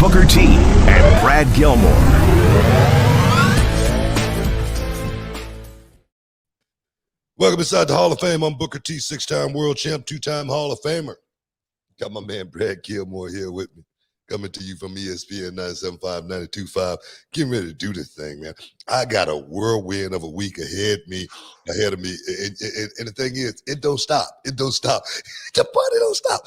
Booker T and Brad Gilmore. Welcome inside the Hall of Fame. I'm Booker T, 6-time world champ, 2-time Hall of Famer. Got my man Brad Gilmore here with me, coming to you from ESPN 97.5, 92.5. Getting ready to do this thing, man. I got a whirlwind of a week ahead of me. And the thing is, it don't stop. It don't stop. The party don't stop.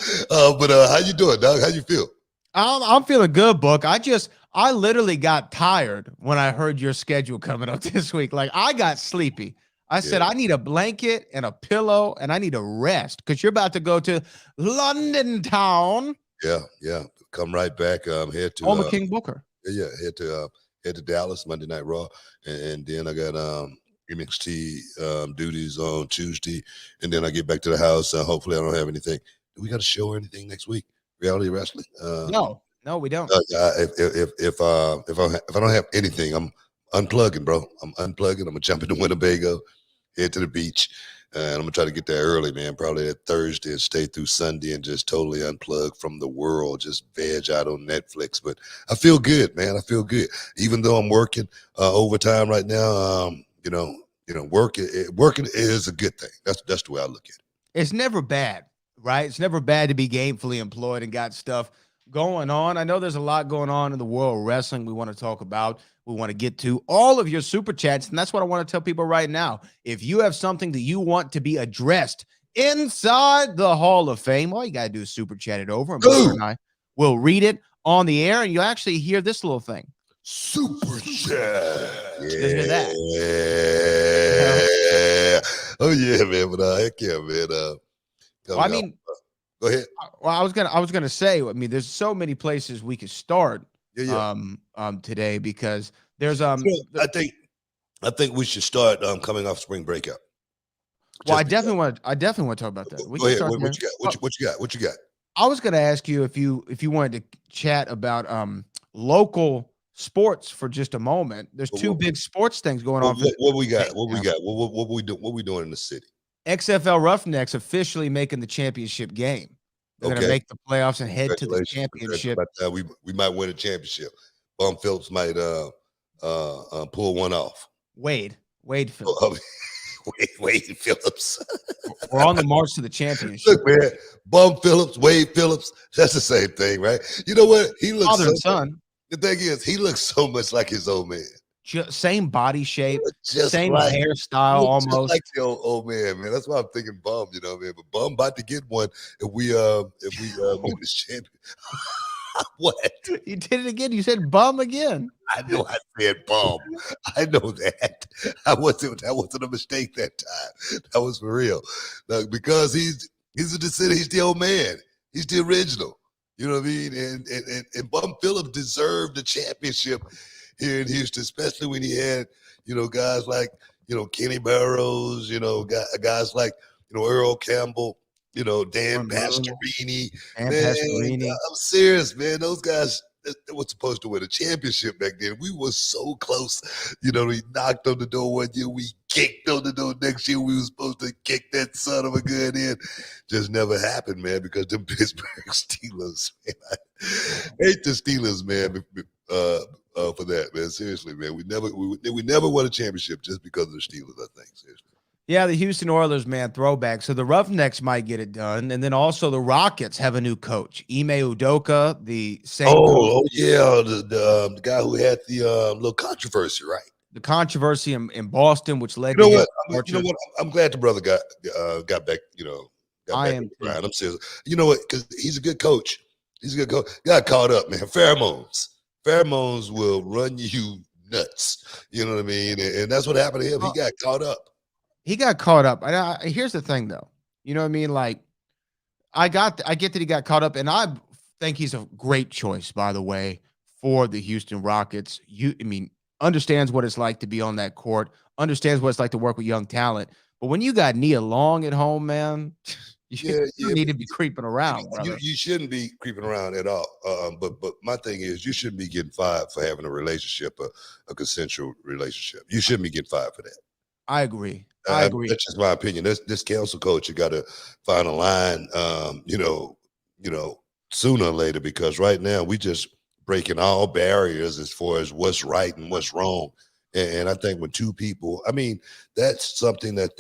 But how you doing, dog? How you feel? I'm feeling good, Book. I literally got tired when I heard your schedule coming up this week. Like, I got sleepy. I said, I need a blanket and a pillow, and I need a rest because you're about to go to London town. Yeah. Come right back. Head to home of King Booker. Head to Dallas Monday Night Raw, and then I got NXT duties on Tuesday, and then I get back to the house. Hopefully, I don't have anything. Do we got a show or anything next week? Reality wrestling? No, we don't. If I don't have anything, I'm unplugging, bro. I'm unplugging. I'm gonna jump into Winnebago, head to the beach, and I'm gonna try to get there early, man. Probably that Thursday and stay through Sunday and just totally unplug from the world, just veg out on Netflix. But I feel good, man. I feel good, even though I'm working overtime right now. Working is a good thing. That's the way I look at it. It's never bad, right? It's never bad to be gainfully employed and got stuff going on. I know there's a lot going on in the world of wrestling we want to talk about. We want to get to all of your super chats, and that's what I want to tell people right now. If you have something that you want to be addressed inside the Hall of Fame, all you got to do is super chat it over, and Booker and I will read it on the air, and you'll actually hear this little thing. Super chat. Did you hear that? Yeah. Oh yeah, man. But heck yeah, man. Well, I mean, go ahead. Well, I was gonna say. I mean, there's so many places we could start. Today because there's I think we should start coming off spring breakout. Well, I definitely want to talk about that. Go ahead. What you got? I was going to ask you if you wanted to chat about local sports for just a moment. There's two big sports things going on. What we got? What we doing in the city? XFL Roughnecks officially making the championship game. They're going to make the playoffs and head to the championship. We might win a championship. Bum Phillips might pull one off. Wade Phillips. Wade Phillips. We're on the march to the championship. Look, man, Bum Phillips, Wade Phillips, that's the same thing, right? You know what? He looks father and son. The thing is, he looks so much like his old man. Same body shape, same like, hairstyle, almost just like the old man. Man, that's why I'm thinking Bum. You know, man. But Bum about to get one if we win the champion. What? You did it again. You said Bum again. I know I said Bum. I know that. That wasn't a mistake that time. That was for real. Look, because he's a descendant. He's the old man. He's the original. You know what I mean? And Bum Phillips deserved the championship here in Houston, especially when he had, guys like, Kenny Barrows, guys like, Earl Campbell, Dan Pastorini. I'm serious, man. Those guys, they were supposed to win a championship back then. We were so close. We knocked on the door one year. We kicked on the door next year. We were supposed to kick that son of a gun in. Just never happened, man, because them Pittsburgh Steelers, man. I hate the Steelers, man, for that, man. Seriously, man. We never won a championship just because of the Steelers, I think. Seriously. Yeah, the Houston Oilers, man, throwback. So the Roughnecks might get it done. And then also the Rockets have a new coach, Ime Udoka, the same coach. Oh, yeah, the guy who had the little controversy, right? The controversy in Boston, which led to what? I'm glad the brother got back, I am around. I'm serious. You know what? Because he's a good coach. He's a good coach. Got caught up, man. Pheromones will run you nuts. You know what I mean? And that's what happened to him. He got caught up. He got caught up. Here's the thing, though. You know what I mean? Like, I get that he got caught up, and I think he's a great choice, by the way, for the Houston Rockets. Understands what it's like to be on that court, understands what it's like to work with young talent. But when you got Nia Long at home, man, you need to be creeping around. You shouldn't be creeping around at all. But my thing is, you shouldn't be getting fired for having a relationship, a consensual relationship. You shouldn't be getting fired for that. I agree. That's just my opinion. This council coach, you got to find a line, sooner or later, because right now we just breaking all barriers as far as what's right and what's wrong. And I think when two people, I mean, that's something that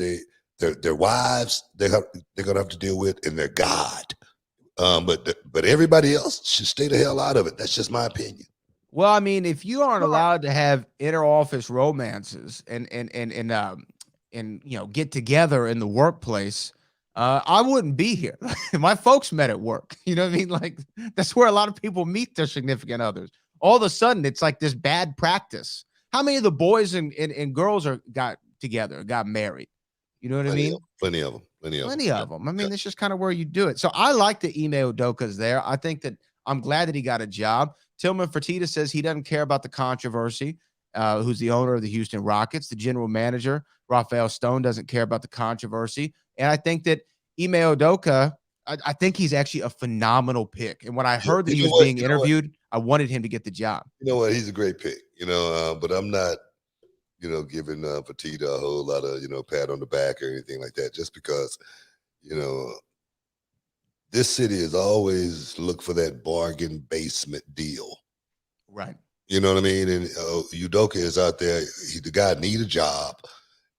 their wives, they're gonna have to deal with, and their God. But everybody else should stay the hell out of it. That's just my opinion. Well, I mean, if you aren't allowed to have inter-office romances and get together in the workplace, I wouldn't be here. My folks met at work. You know what I mean? Like, that's where a lot of people meet their significant others. All of a sudden, it's like this bad practice. How many of the boys and girls got together, got married? You know what I mean? Plenty of them. Plenty of them. I mean, it's just kind of where you do it. So I like the Ime Udoka's there. I think that I'm glad that he got a job. Tillman Fertitta says he doesn't care about the controversy. Who's the owner of the Houston Rockets? The general manager, Rafael Stone, doesn't care about the controversy. And I think that Ime Udoka, I think he's actually a phenomenal pick. And when I heard that he was being interviewed, I wanted him to get the job. You know what? He's a great pick. But I'm not, giving Fertitta a whole lot of, pat on the back or anything like that, just because, this city has always looked for that bargain basement deal. Right. You know what I mean? And Udoka is out there. The guy need a job.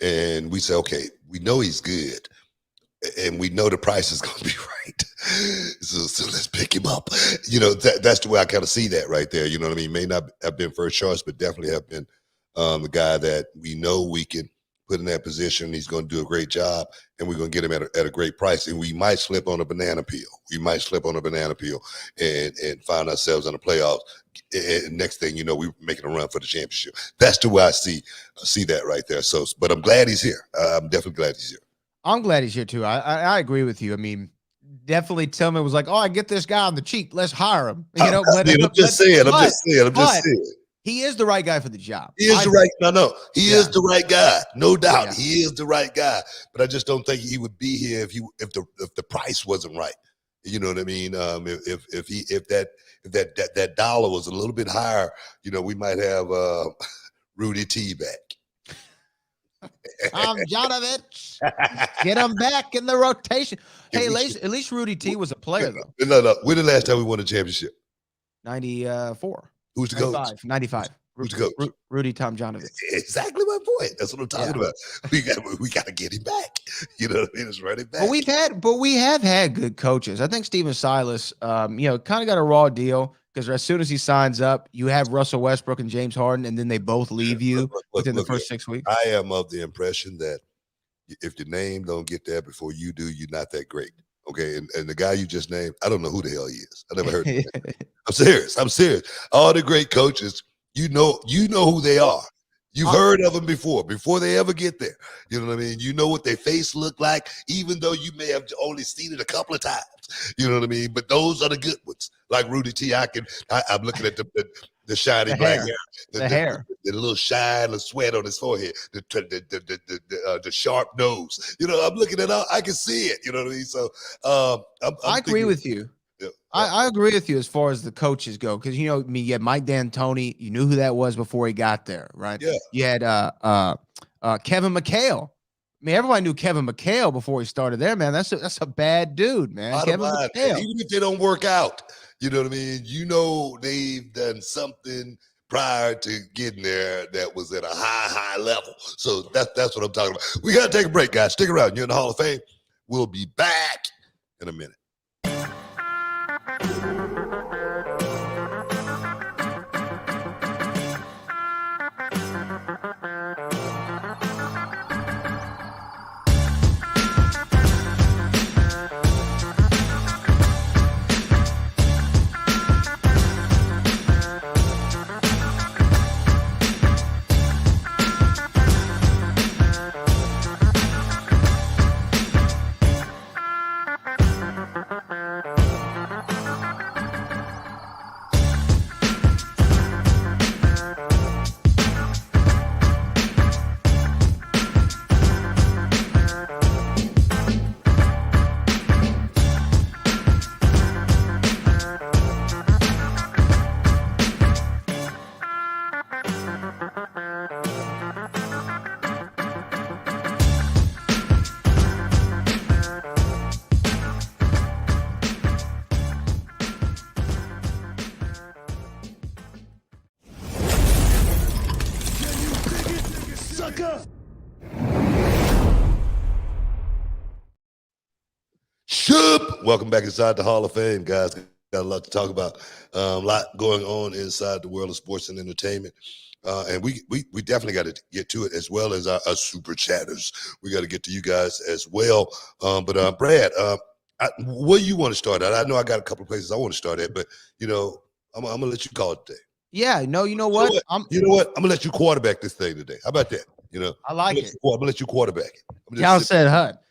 And we say, okay, we know he's good. And we know the price is going to be right. So let's pick him up. That's the way I kind of see that right there. You know what I mean? May not have been first choice, but definitely have been the guy that we know we can put in that position. He's going to do a great job, and we're going to get him at a great price. And we might slip on a banana peel. And find ourselves in the playoffs. And next thing you know, we're making a run for the championship. That's the way I see that right there. So, but I'm glad he's here. I'm definitely glad he's here. I'm glad he's here too. I agree with you. I mean, definitely Tillman was like, "Oh, I get this guy on the cheap. Let's hire him." I'm just saying. He is the right guy for the job. He is the right. He is the right guy, no doubt. Yeah. He is the right guy. But I just don't think he would be here if the price wasn't right. You know what I mean? If that dollar was a little bit higher, we might have Rudy T back. Jonovich, get him back in the rotation. Hey, at least Rudy T was a player though. No. When the last time we won a championship? 94. Who's the coach? 95. Who's the coach? Rudy Tomjanovich. Exactly my point. That's what I'm talking about. We got to get him back. You know what I mean? It's running back. But we have had good coaches. I think Steven Silas, kind of got a raw deal because as soon as he signs up, you have Russell Westbrook and James Harden, and then they both leave you within the first 6 weeks. I am of the impression that if your name don't get there before you do, you're not that great. Okay, and the guy you just named, I don't know who the hell he is. I never heard of him. I'm serious. All the great coaches, you know who they are. You've heard of them before they ever get there. You know what I mean? You know what their face look like, even though you may have only seen it a couple of times. You know what I mean? But those are the good ones. Like Rudy T, I'm looking at the shiny black hair, the little shine of sweat on his forehead, the sharp nose. I'm looking at all. I can see it. You know what I mean? So I agree with you. Yeah. I agree with you as far as the coaches go, because you had Mike D'Antoni. You knew who that was before he got there, right? Yeah. You had Kevin McHale. I mean, everybody knew Kevin McHale before he started there, man. That's a bad dude, man. Kevin McHale. Even if they don't work out, you know what I mean? They've done something prior to getting there that was at a high level. So that's what I'm talking about. We got to take a break, guys. Stick around. You're in the Hall of Fame. We'll be back in a minute. Shoop! Welcome back inside the Hall of Fame, guys. Got a lot to talk about. A lot going on inside the world of sports and entertainment. And we definitely got to get to it, as well as our super chatters. We got to get to you guys as well. But Brad, where you want to start at? I know I got a couple of places I want to start at, but I'm gonna let you call it today. Yeah, no, you know what? I'm gonna let you quarterback this thing today. How about that? I like it. I'm gonna let you quarterback it. Cal said, "Hut."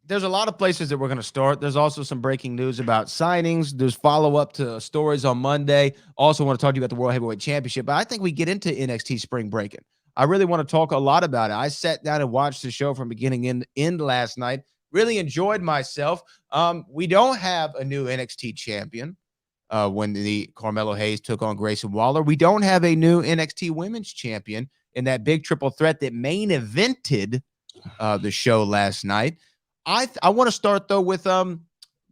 There's a lot of places that we're going to start. There's also some breaking news about signings. There's follow-up to stories on Monday. Also want to talk to you about the World Heavyweight Championship, but I think we get into NXT Spring Breakin. I really want to talk a lot about it. I sat down and watched the show from beginning to end last night. Really enjoyed myself. We don't have a new NXT champion when the Carmelo Hayes took on Grayson Waller. We don't have a new NXT Women's champion in that big triple threat that main evented the show last night. I want to start, though, with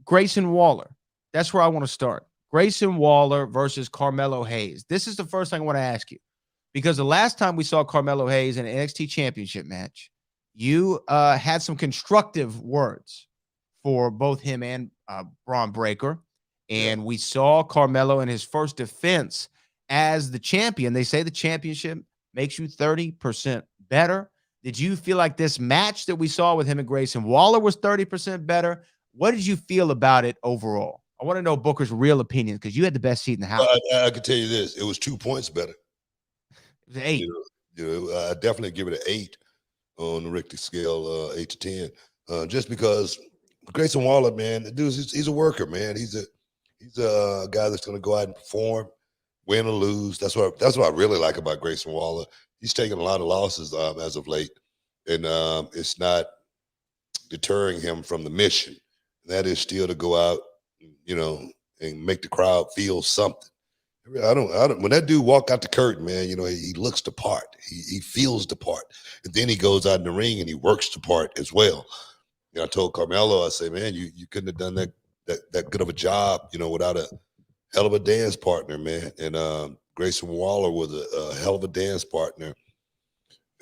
Grayson Waller. That's where I want to start. Grayson Waller versus Carmelo Hayes. This is the first thing I want to ask you, because the last time we saw Carmelo Hayes in an NXT championship match, you had some constructive words for both him and Braun Breaker. And we saw Carmelo in his first defense as the champion. They say the championship makes you 30% better. Did you feel like this match that we saw with him and Grayson Waller was 30% better? What did you feel about it overall? I want to know Booker's real opinion, because you had the best seat in the house. I can tell you this. It was 2 points better. It was 8. I definitely give it an 8 on the Richter scale, 8 to 10. Just because Grayson Waller, man, the dude, he's a worker, man. He's a guy that's going to go out and perform, win or lose. That's what I really like about Grayson Waller. He's taken a lot of losses as of late, and it's not deterring him from the mission. That is still to go out, and make the crowd feel something. I don't. When that dude walk out the curtain, man, he looks the part. He feels the part, and then he goes out in the ring and he works the part as well. I told Carmelo, I say, man, you couldn't have done that good of a job, without a hell of a dance partner, man. And Grayson Waller was a hell of a dance partner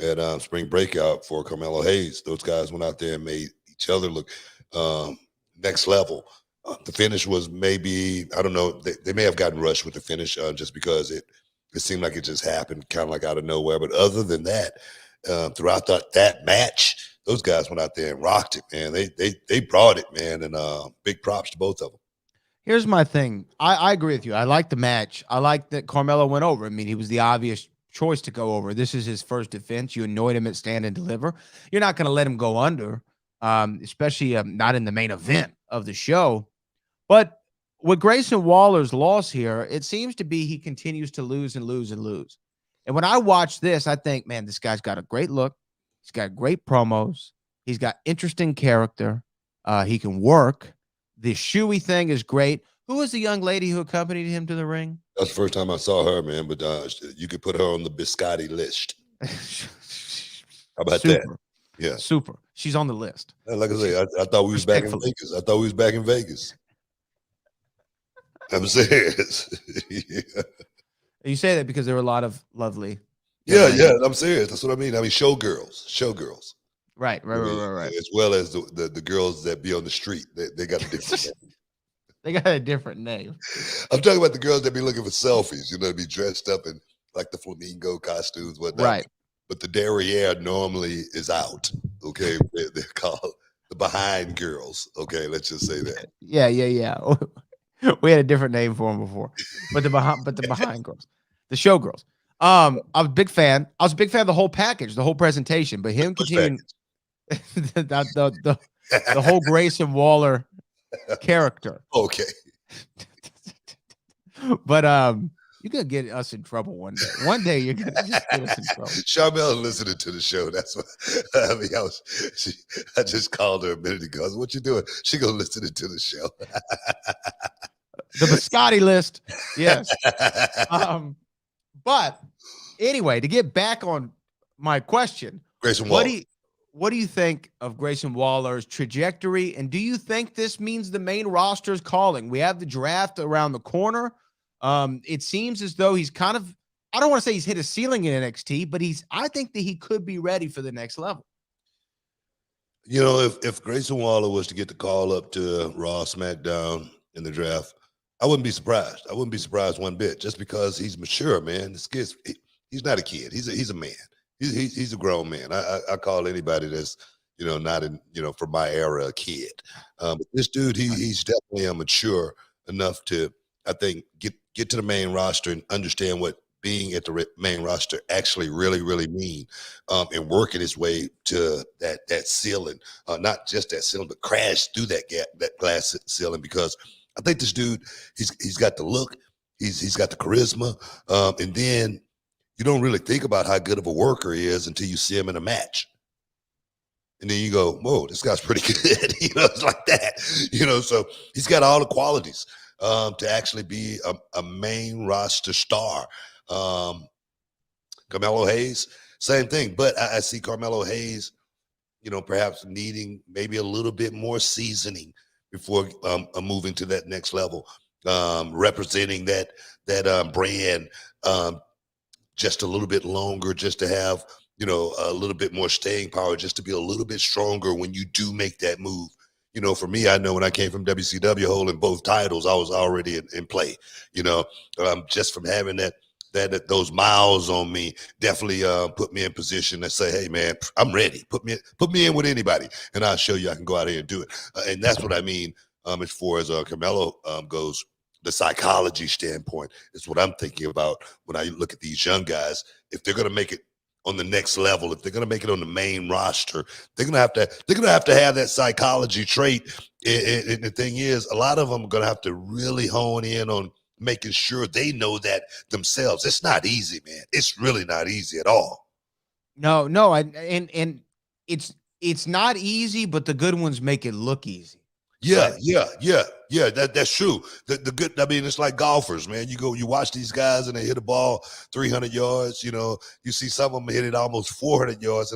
at Spring Breakout for Carmelo Hayes. Those guys went out there and made each other look next level. The finish was maybe, I don't know, they may have gotten rushed with the finish just because it seemed like it just happened kind of like out of nowhere. But other than that, throughout that match, those guys went out there and rocked it, man. They brought it, man, and big props to both of them. Here's my thing. I agree with you. I like the match. I like that Carmelo went over. I mean, he was the obvious choice to go over. This is his first defense. You annoyed him at Stand and Deliver. You're not going to let him go under, especially not in the main event of the show. But with Grayson Waller's loss here, it seems to be he continues to lose and lose and lose. And when I watch this, I think, man, this guy's got a great look. He's got great promos. He's got interesting character. He can work. The shoey thing is great. Who was the young lady who accompanied him to the ring? That's the first time I saw her, man. But you could put her on the biscotti list. How about that? Yeah, super. She's on the list. Like I say, I thought we was back in Vegas. I thought we was back in Vegas. I'm serious. Yeah. You say that because there were a lot of lovely. Yeah. I'm serious. That's what I mean. I mean, showgirls. Right. As well as the girls that be on the street. They got a different name. They got a different name. I'm talking about the girls that be looking for selfies, be dressed up in like the flamingo costumes, whatnot. Right. But the derriere normally is out. Okay. They're called the behind girls. Okay, let's just say that. Yeah. We had a different name for them before. But the behind girls. The show girls. I was a big fan. I was a big fan of the whole package, the whole presentation, but him continuing the whole Grayson Waller character. Okay. But you're gonna get us in trouble one day. One day you're gonna just get us in trouble. Charmel listening to the show. That's what I mean. I just called her a minute ago. I said, what you doing? She gonna listen to the show. The biscotti list. Yes. But anyway, to get back on my question, Grayson Waller. What do you think of Grayson Waller's trajectory? And do you think this means the main roster is calling? We have the draft around the corner. It seems as though he's kind of I don't want to say he's hit a ceiling in NXT, but I think that he could be ready for the next level. You know, if Grayson Waller was to get the call up to Raw, SmackDown in the draft, I wouldn't be surprised. I wouldn't be surprised one bit, just because he's mature, man. This kid's he's not a kid. He's a man. He's a grown man. I call anybody that's not in from my era a kid. But this dude, he's definitely mature enough to, I think, get to the main roster and understand what being at the main roster actually really mean, and working his way to that ceiling, not just that ceiling, but crash through that glass ceiling. Because I think this dude, he's got the look, he's got the charisma, and then you don't really think about how good of a worker he is until you see him in a match. And then you go, whoa, this guy's pretty good. It's like that. So he's got all the qualities to actually be a main roster star. Carmelo Hayes, same thing. But I see Carmelo Hayes, perhaps needing maybe a little bit more seasoning before moving to that next level, representing that brand just a little bit longer, just to have a little bit more staying power, just to be a little bit stronger when you do make that move. For me, I know when I came from WCW holding both titles, I was already in play. Just from having those miles on me definitely put me in position to say, hey man, I'm ready. Put me in with anybody, and I'll show you I can go out here and do it. And that's what I mean as far as Carmelo goes. The psychology standpoint is what I'm thinking about when I look at these young guys. If they're going to make it on the next level, if they're going to make it on the main roster, they're going to have to have that psychology trait. And the thing is, a lot of them are going to have to really hone in on making sure they know that themselves. It's not easy, man. It's really not easy at all. No, and it's not easy, but the good ones make it look easy. Yeah, right? Yeah. That's true. The good. I mean, it's like golfers, man. You watch these guys and they hit a ball 300 yards. You see some of them hit it almost 400 yards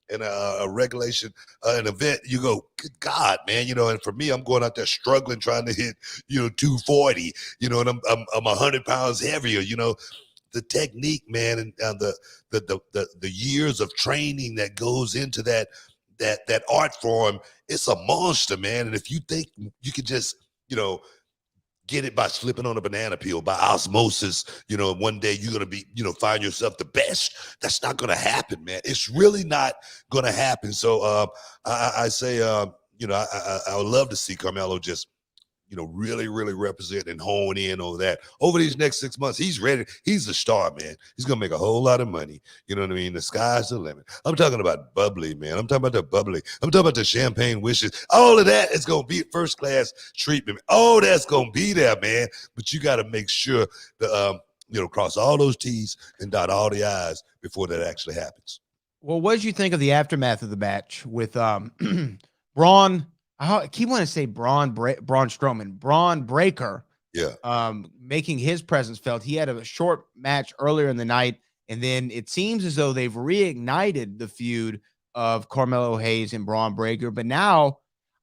in a regulation an event. You go, good God, man. And for me, I'm going out there struggling trying to hit 240. And I'm 100 pounds heavier. The technique, man, and the years of training that goes into that art form, it's a monster, man. And if you think you can just, get it by slipping on a banana peel, by osmosis, one day you're going to be, find yourself the best. That's not going to happen, man. It's really not going to happen. So I say, I would love to see Carmelo just, really represent and hone in on that over these next 6 months. He's ready. He's a star, man. He's going to make a whole lot of money. You know what I mean? The sky's the limit. I'm talking about bubbly, man. I'm talking about the bubbly. I'm talking about the champagne wishes. All of that is going to be first class treatment. Oh, that's going to be there, man. But you got to make sure to, cross all those T's and dot all the I's before that actually happens. Well, what did you think of the aftermath of the match with Braun? I keep wanting to say Braun Strowman, Braun Breaker. Yeah. Making his presence felt. He had a short match earlier in the night, and then it seems as though they've reignited the feud of Carmelo Hayes and Braun Breaker. But now,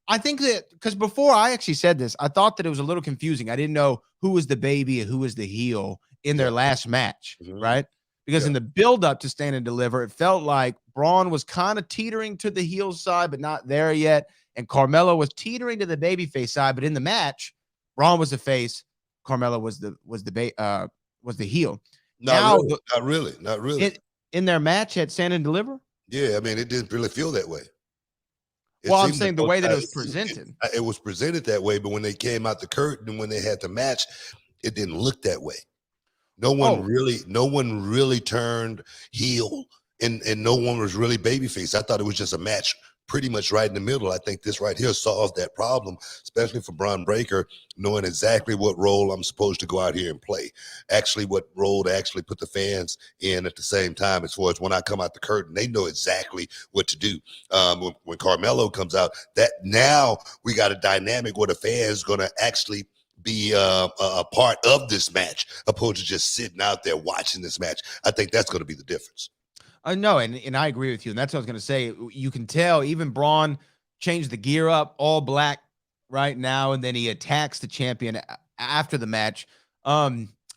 I think that, because before I actually said this, I thought that it was a little confusing. I didn't know who was the baby and who was the heel in their last match, right? Because in the build-up to Stand and Deliver, it felt like Braun was kind of teetering to the heel side, but not there yet. And Carmelo was teetering to the babyface side, but in the match, Braun was the face, Carmelo was the heel. Not really. In their match at Stand and Deliver? Yeah, I mean, it didn't really feel that way. I'm saying the way that it was presented. It was presented that way, but when they came out the curtain and when they had the match, it didn't look that way. No one really turned heel, and no one was really babyface. I thought it was just a match pretty much right in the middle. I think this right here solves that problem, especially for Braun Breaker, knowing exactly what role I'm supposed to go out here and play. Actually, what role to actually put the fans in at the same time. As far as when I come out the curtain, they know exactly what to do. When Carmelo comes out, that now we got a dynamic where the fans going to actually be a part of this match, opposed to just sitting out there watching this match. I think that's going to be the difference. No, and I agree with you. And that's what I was going to say. You can tell even Braun changed the gear up, all black right now, and then he attacks the champion after the match.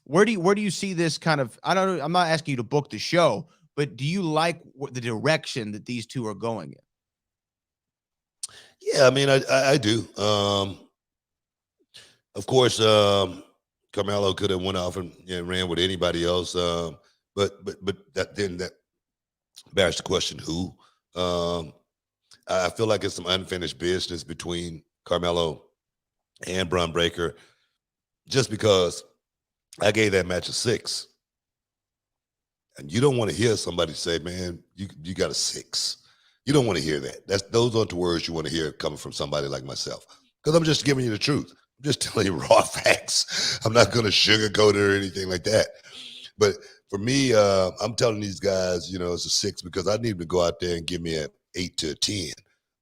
Where do you see this kind of? I don't know. I'm not asking you to book the show, but do you like the direction that these two are going in? Yeah, I mean, I do. Of course, Carmelo could have went off and ran with anybody else. But that bears the question who. I feel like it's some unfinished business between Carmelo and Bron Breakker, just because I gave that match a 6. And you don't want to hear somebody say, man, you got a 6. You don't want to hear that. Those aren't the words you want to hear coming from somebody like myself. Because I'm just giving you the truth. I'm just telling you raw facts. I'm not going to sugarcoat it or anything like that. But for me, I'm telling these guys, it's a 6 because I need them to go out there and give me an 8 to a 10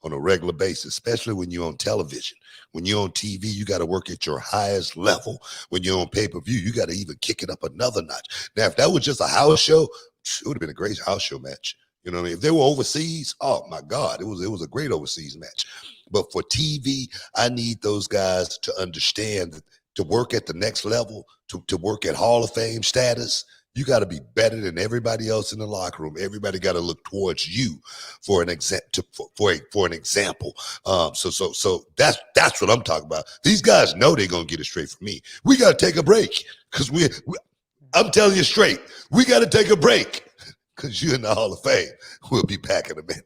on a regular basis, especially when you're on television. When you're on TV, you got to work at your highest level. When you're on pay-per-view, you got to even kick it up another notch. Now, if that was just a house show, it would have been a great house show match. You know what I mean? If they were overseas, oh my God, it was a great overseas match. But for TV, I need those guys to understand that to work at the next level, to work at Hall of Fame status, you got to be better than everybody else in the locker room. Everybody got to look towards you for an example. For an example. So that's what I'm talking about. These guys know they're gonna get it straight from me. We got to take a break because I'm telling you straight, we got to take a break because you're in the Hall of Fame. We'll be back in a minute.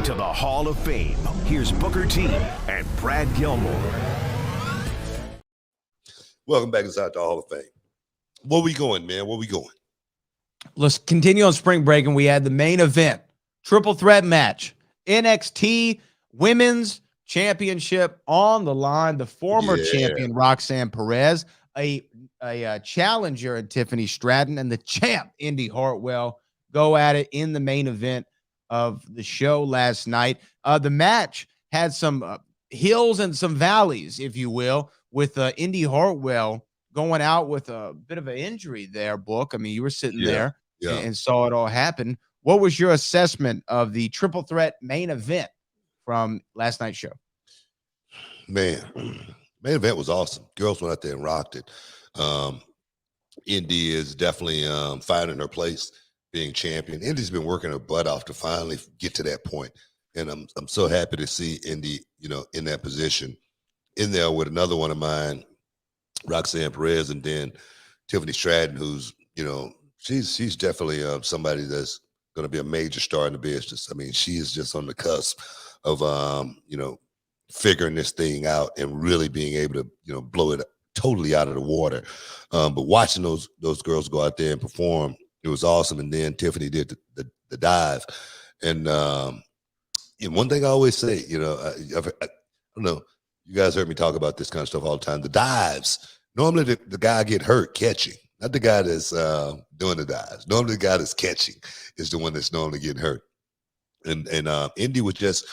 To the Hall of Fame. Here's Booker T and Brad Gilmore. Welcome back inside the Hall of Fame. Where we going, man? Where we going? Let's continue on Spring Break, and we had the main event, triple threat match, NXT Women's Championship on the line. The former champion Roxanne Perez, a challenger in Tiffany Stratton, and the champ Indy Hartwell go at it in the main event of the show last night. The match had some hills and some valleys, if you will, with Indy Hartwell going out with a bit of an injury there, Book. I mean, you were sitting there and saw it all happen. What was your assessment of the triple threat main event from last night's show? Man, main event was awesome. Girls went out there and rocked it. Indy is definitely finding her place, being champion. Indy's been working her butt off to finally get to that point. And I'm so happy to see Indy, in that position, in there with another one of mine, Roxanne Perez, and then Tiffany Stratton, who's, she's definitely somebody that's going to be a major star in the business. I mean, she is just on the cusp of, figuring this thing out and really being able to, blow it totally out of the water. But watching those girls go out there and perform, it was awesome. And then Tiffany did the dive. And one thing I always say, I don't know, you guys heard me talk about this kind of stuff all the time. The dives, normally the guy get hurt catching, not the guy that's doing the dives. Normally the guy that's catching is the one that's normally getting hurt. And Indy was just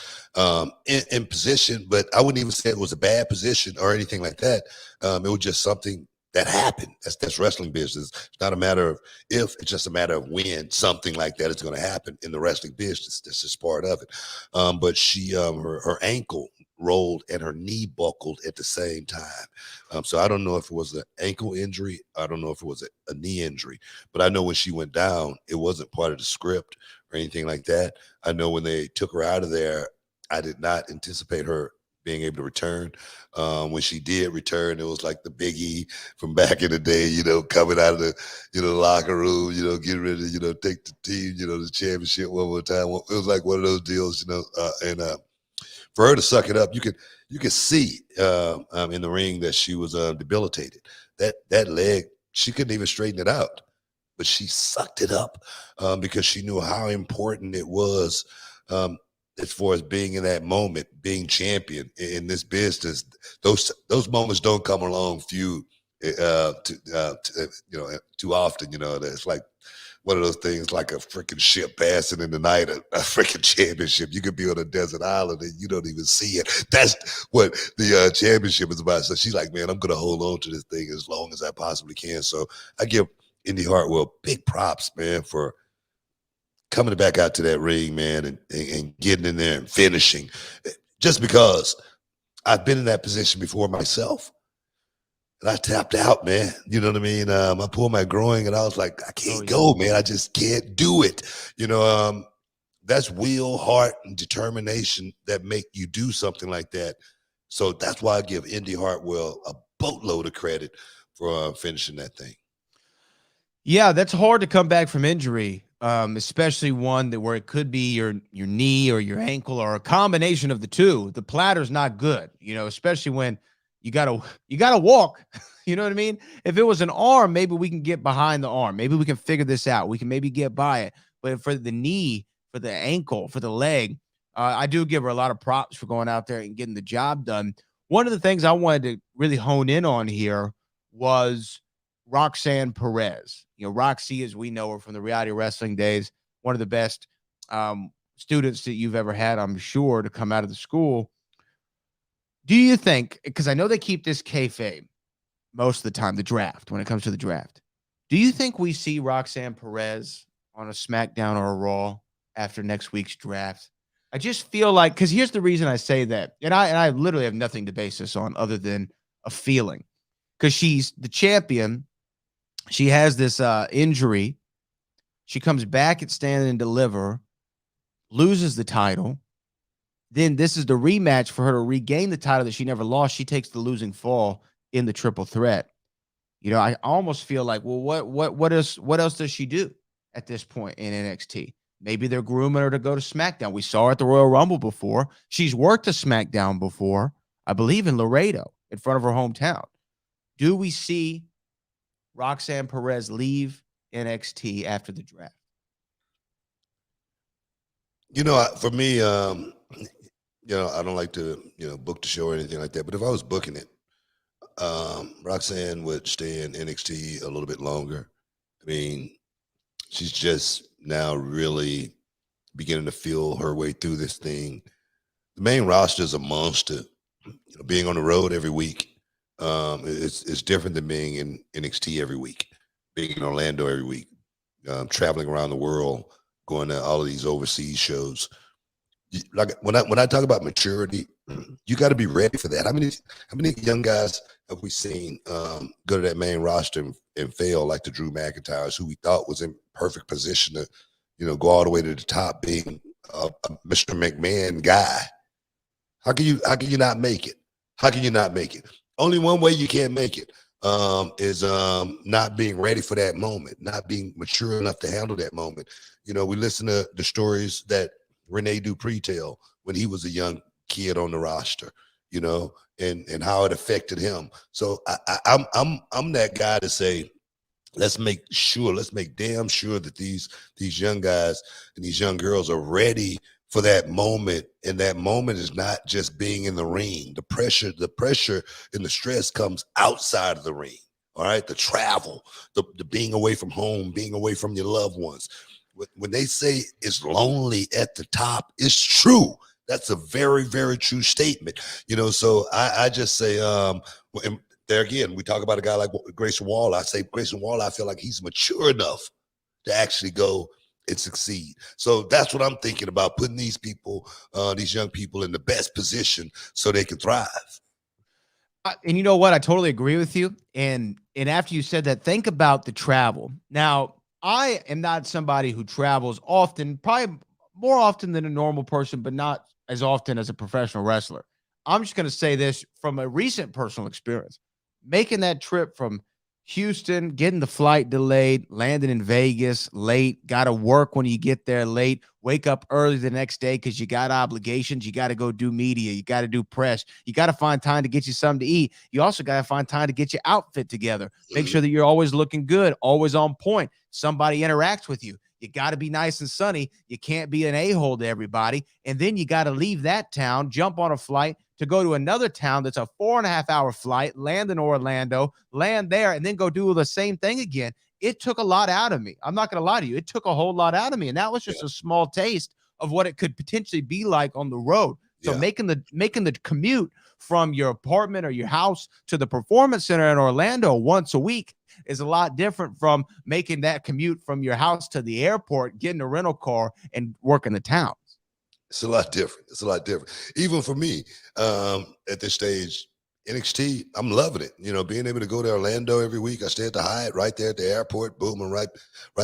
in position, but I wouldn't even say it was a bad position or anything like that. It was just something that happened. That's wrestling business. It's not a matter of if, it's just a matter of when something like that is going to happen in the wrestling business. This is part of it. But she, her ankle rolled and her knee buckled at the same time. So I don't know if it was an ankle injury. I don't know if it was a knee injury, but I know when she went down, it wasn't part of the script or anything like that. I know when they took her out of there, I did not anticipate her being able to return. When she did return, it was like the Big E from back in the day, coming out of the, locker room, getting ready to, take the team, the championship one more time. It was like one of those deals, and for her to suck it up, you could see in the ring that she was debilitated. That leg, she couldn't even straighten it out, but she sucked it up because she knew how important it was as far as being in that moment, being champion in this business. Those moments don't come along few too often. It's like one of those things, like a freaking ship passing in the night, a freaking championship. You could be on a desert island and you don't even see it. That's what the championship is about. So she's like, man, I'm going to hold on to this thing as long as I possibly can. So I give Indy Hartwell big props, man, for coming back out to that ring, man, and getting in there and finishing. Just because I've been in that position before myself. And I tapped out, man. You know what I mean? I pulled my groin and I was like, I can't go, man. I just can't do it. That's will, heart, and determination that make you do something like that. So that's why I give Indy Hartwell a boatload of credit for finishing that thing. Yeah, that's hard to come back from injury, especially one where it could be your knee or your ankle or a combination of the two. The platter's not good, especially when you gotta walk. You know what I mean? If it was an arm, maybe we can get behind the arm. Maybe we can figure this out. We can maybe get by it. But for the knee, for the ankle, for the leg, I do give her a lot of props for going out there and getting the job done. One of the things I wanted to really hone in on here was Roxanne Perez. Roxy, as we know her from the reality wrestling days, one of the best students that you've ever had, I'm sure, to come out of the school. Do you think, because I know they keep this kayfabe most of the time, the draft, when it comes to the draft, do you think we see Roxanne Perez on a SmackDown or a Raw after next week's draft? I just feel like, because here's the reason I say that, and I literally have nothing to base this on other than a feeling, because she's the champion. She has this injury. She comes back at Stand and Deliver, loses the title. Then this is the rematch for her to regain the title that she never lost. She takes the losing fall in the triple threat. I almost feel like, well, what else does she do at this point in NXT? Maybe they're grooming her to go to SmackDown. We saw her at the Royal Rumble before. She's worked a SmackDown before, I believe in Laredo, in front of her hometown. Do we see Roxanne Perez leave NXT after the draft? For me, I don't like to, book the show or anything like that. But if I was booking it, Roxanne would stay in NXT a little bit longer. I mean, she's just now really beginning to feel her way through this thing. The main roster is a monster. Being on the road every week, it's different than being in NXT every week, being in Orlando every week, traveling around the world, going to all of these overseas shows. Like when I talk about maturity, you got to be ready for that. How many young guys have we seen go to that main roster and fail, like the Drew McIntyres, who we thought was in perfect position to, go all the way to the top, being a Mr. McMahon guy? How can you not make it? How can you not make it? Only one way you can't make it is not being ready for that moment, not being mature enough to handle that moment. We listen to the stories that Rene Dupree tell when he was a young kid on the roster, and how it affected him. So I'm that guy to say, let's make damn sure that these young guys and these young girls are ready for that moment. And that moment is not just being in the ring. The pressure and the stress comes outside of the ring. All right. The travel, the being away from home, being away from your loved ones. When they say it's lonely at the top, it's true. That's a very, very true statement. So I just say, and there again, we talk about a guy like Grayson Waller. I say Grayson Waller, I feel like he's mature enough to actually go and succeed. So that's what I'm thinking about, putting these people, these young people in the best position so they can thrive. And you know what? I totally agree with you. And after you said that, think about the travel. Now, I am not somebody who travels often, probably more often than a normal person, but not as often as a professional wrestler. I'm just going to say this from a recent personal experience. Making that trip from Houston, getting the flight delayed, landing in Vegas late, got to work when you get there late, wake up early the next day because you got obligations. You got to go do media. You got to do press. You got to find time to get you something to eat. You also got to find time to get your outfit together. Make sure that you're always looking good, always on point. Somebody interacts with you. You got to be nice and sunny. You can't be an a-hole to everybody. And then you got to leave that town, jump on a flight to go to another town that's a 4.5-hour flight, land in Orlando, land there, and then go do the same thing again. It took a lot out of me. I'm not going to lie to you. It took a whole lot out of me. And that was just a small taste of what it could potentially be like on the road. So making the commute from your apartment or your house to the performance center in Orlando once a week is a lot different from making that commute from your house to the airport, getting a rental car and working the towns. It's a lot different. It's a lot different. Even for me, at this stage, NXT, I'm loving it. You know, being able to go to Orlando every week. I stay at the Hyatt right there at the airport, boom, and right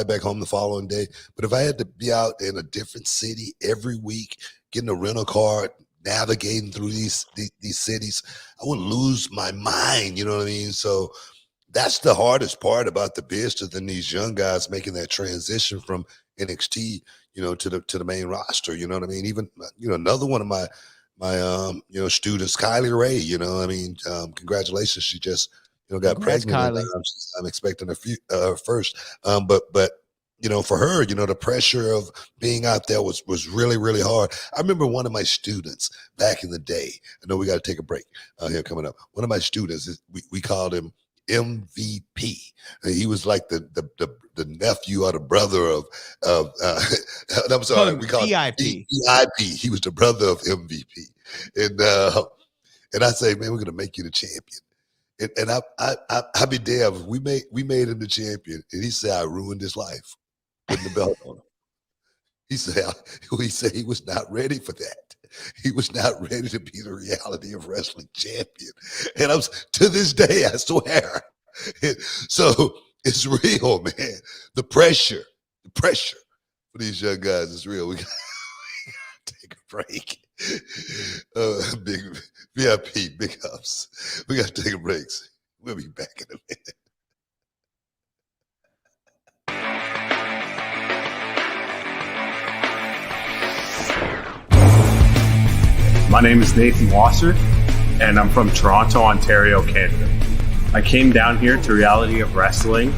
back home the following day. But if I had to be out in a different city every week, getting a rental car, navigating through these cities, I would lose my mind. You know what I mean? So that's the hardest part about the business than these young guys making that transition from NXT, you know, to the main roster. You know what I mean? Even, you know, another one of my you know, students, Kylie Ray, you know, I mean, congratulations. She just, you know, got pregnant. Kylie. I'm expecting her first. But, you know, for her, you know, the pressure of being out there was really, really hard. I remember one of my students back in the day, I know we got to take a break here coming up. One of my students, we called him MVP. He was like the nephew or the brother of I'm sorry, we called him VIP. He was the brother of MVP. And I say, man, we're gonna make you the champion. And I be damned, we made him the champion, and he said I ruined his life putting the belt on him. He said he was not ready for that. He was not ready to be the reality of wrestling champion. And to this day, I swear. So it's real, man. The pressure for these young guys is real. We got to take a break. Big VIP, big ups. We got to take a break. We'll be back in a minute. My name is Nathan Wasser, and I'm from Toronto, Ontario, Canada. I came down here to Reality of Wrestling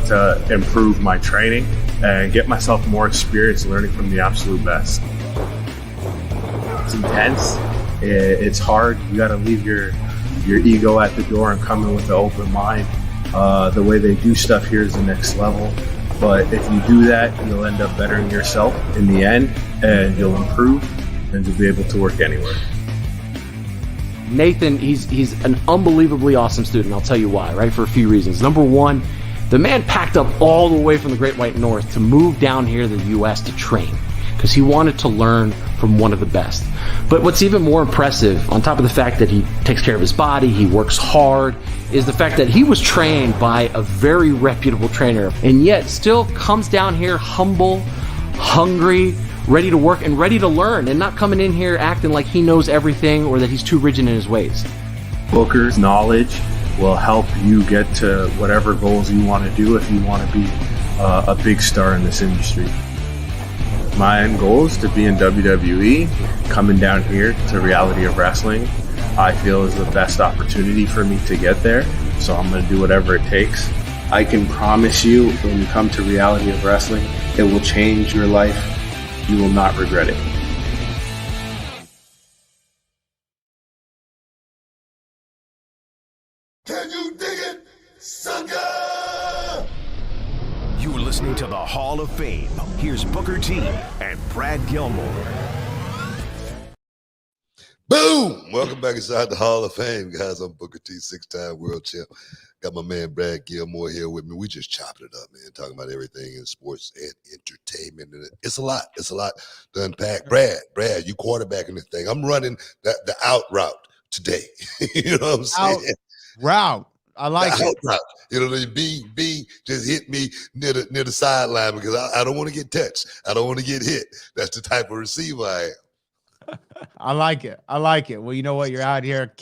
to improve my training and get myself more experience learning from the absolute best. It's intense. It's hard. You got to leave your ego at the door and come in with an open mind. The way they do stuff here is the next level. But if you do that, you'll end up bettering yourself in the end, and you'll improve. And to be able to work anywhere. Nathan, he's an unbelievably awesome student. I'll tell you why, right? For a few reasons. Number one, the man packed up all the way from the Great White North to move down here to the U.S. to train because he wanted to learn from one of the best. But what's even more impressive, on top of the fact that he takes care of his body, he works hard, is the fact that he was trained by a very reputable trainer and yet still comes down here humble, hungry, ready to work and ready to learn, and not coming in here acting like he knows everything or that he's too rigid in his ways. Booker's knowledge will help you get to whatever goals you want to do if you want to be a big star in this industry. My end goal is to be in WWE. Coming down here to Reality of Wrestling, I feel is the best opportunity for me to get there, so I'm going to do whatever it takes. I can promise you, when you come to Reality of Wrestling, it will change your life. You will not regret it. Can you dig it, sucker? You're listening to the Hall of Fame. Here's Booker T and Brad Gilmore. Boom! Welcome back inside the Hall of Fame, guys. I'm Booker T, 6-time world champ. Got my man Brad Gilmore here with me. We just chopping it up, man, talking about everything in sports and entertainment. And it's a lot. It's a lot to unpack. Brad, you quarterbacking this thing. I'm running the out route today. You know what I'm saying? Out route. I like the it. Out route. You know, the B just hit me near the sideline because I don't want to get touched. I don't want to get hit. That's the type of receiver I am. I like it. I like it. Well, you know what? You're out here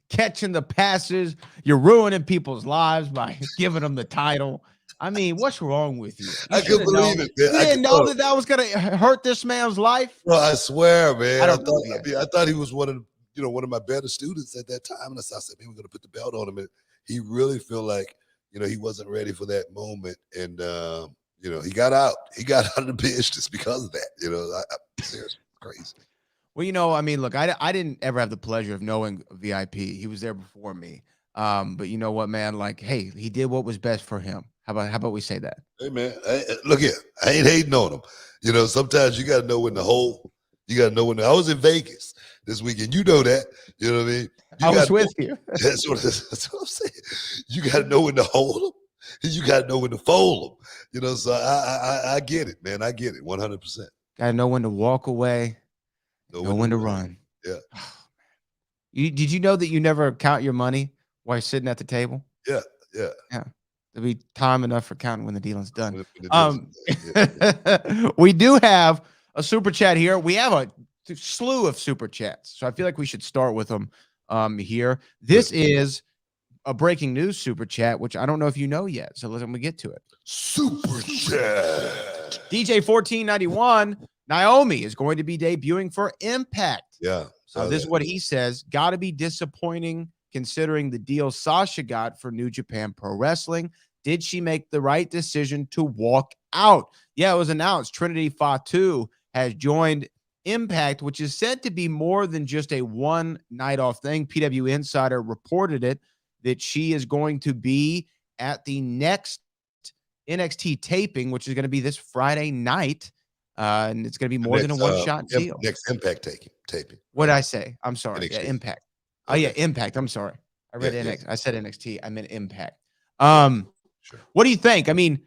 catching the passes. You're ruining people's lives by giving them the title. I mean, what's wrong with you? I couldn't believe it, man. You didn't know that was going to hurt this man's life? Bro, I swear, man. I thought he was one of my better students at that time. And I said, man, we're going to put the belt on him. And he really feel like, he wasn't ready for that moment. And, he got out. He got out of the business because of that. Seriously, crazy. Well, I mean, look, I didn't ever have the pleasure of knowing VIP. He was there before me. But you know what, man? Like, hey, he did what was best for him. How about we say that? Hey, man, look here. I ain't hating on him. Sometimes you got to know when to hold. You got to know when I was in Vegas this weekend. You know that. You know what I mean? I was with you. That's what I'm saying. You got to know when to hold them. You got to know when to fold them. So I get it, man. I get it 100%. Got to know when to walk away. Know when to run. Yeah. Did you know that you never count your money while you're sitting at the table? Yeah. There'll be time enough for counting when the dealing's done. We do have a super chat here. We have a slew of super chats, so I feel like we should start with them here. This is a breaking news super chat, which I don't know if you know yet. So let me get to it. Super chat. DJ 1491. Naomi is going to be debuting for Impact. Yeah. This is what he says. Got to be disappointing considering the deal Sasha got for New Japan Pro Wrestling. Did she make the right decision to walk out? Yeah, it was announced Trinity Fatu has joined Impact, which is said to be more than just a one night off thing. PW Insider reported it, that she is going to be at the next NXT taping, which is going to be this Friday night. And it's going to be more than a one-shot deal. Next Impact taping. What did I say? I'm sorry. NXT. Yeah, Impact. Okay. Oh, yeah, Impact. I'm sorry. I read NXT. Yeah. I said NXT. I meant Impact. Sure. What do you think? I mean,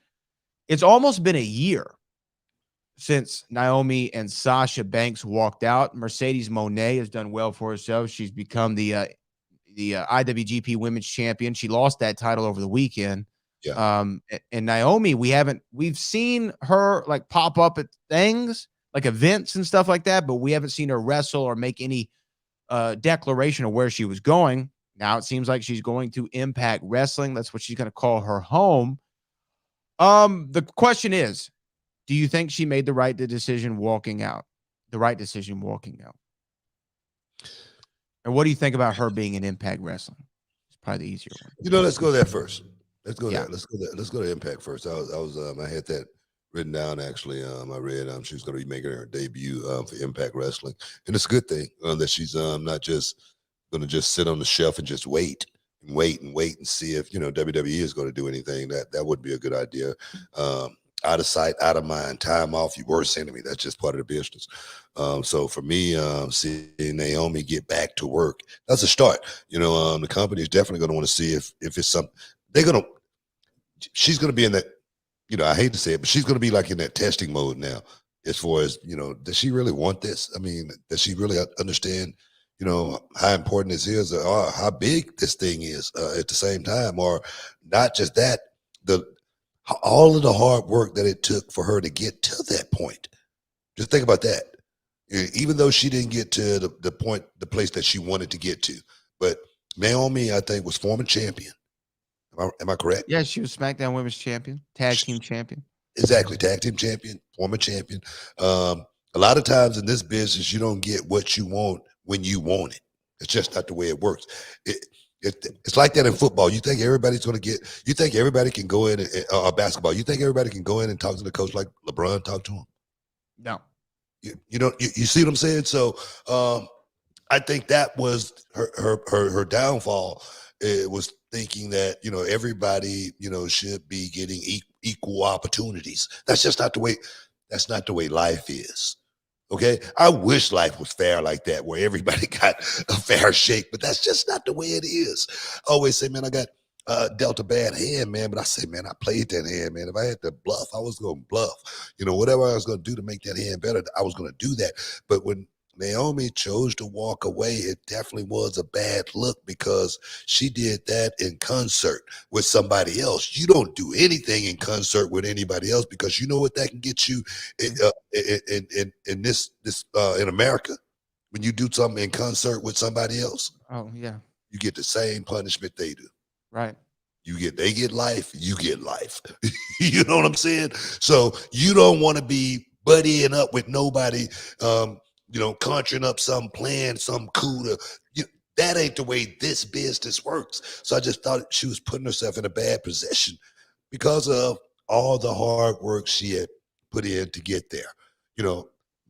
it's almost been a year since Naomi and Sasha Banks walked out. Mercedes Moné has done well for herself. She's become the IWGP Women's Champion. She lost that title over the weekend. Yeah. And Naomi, we've seen her like pop up at things like events and stuff like that, but we haven't seen her wrestle or make any declaration of where she was going. Now it seems like she's going to Impact Wrestling. That's what she's going to call her home. The question is, do you think she made the right decision walking out? The right decision walking out. And what do you think about her being in Impact Wrestling? It's probably the easier one. Let's go there first. Let's go Yeah. there. Let's go to Impact first. I had that written down actually. I read she's going to be making her debut for Impact Wrestling, and it's a good thing that she's not just going to just sit on the shelf and just wait and see if WWE is going to do anything. That would be a good idea. Out of sight, out of mind, time off, your worst enemy. That's just part of the business. So for me, seeing Naomi get back to work, that's a start. The company is definitely going to want to see if it's something she's going to be in that, I hate to say it, but she's going to be like in that testing mode now as far as, does she really want this? I mean, does she really understand, how important this is or how big this thing is at the same time, or not just that, all of the hard work that it took for her to get to that point. Just think about that. Even though she didn't get to the place that she wanted to get to, but Naomi, I think, was former champion. Am I correct? Yeah, she was SmackDown Women's Champion, Tag Team Champion. Exactly, Tag Team Champion, former champion. A lot of times in this business, you don't get what you want when you want it. It's just not the way it works. It's like that in football. You think everybody's going to get? You think everybody can go in or basketball? You think everybody can go in and talk to the coach like LeBron talked to him? No. You see what I'm saying? So I think that was her downfall. It was thinking that everybody should be getting equal opportunities. That's just not the way. That's not the way life is. Okay, I wish life was fair like that, where everybody got a fair shake, but that's just not the way it is. I always say, man, I got dealt a bad hand, man, but I say, man, I played that hand, man. If I had to bluff, I was going to bluff. Whatever I was going to do to make that hand better, I was going to do that. But when Naomi chose to walk away, it definitely was a bad look because she did that in concert with somebody else. You don't do anything in concert with anybody else because you know what that can get you in America. when you do something in concert with somebody else, Oh, yeah. you get the same punishment they do. Right. They get life, you get life. You know what I'm saying? So you don't want to be buddying up with nobody, conjuring up some plan, some coup that ain't the way this business works. So I just thought she was putting herself in a bad position because of all the hard work she had put in to get there.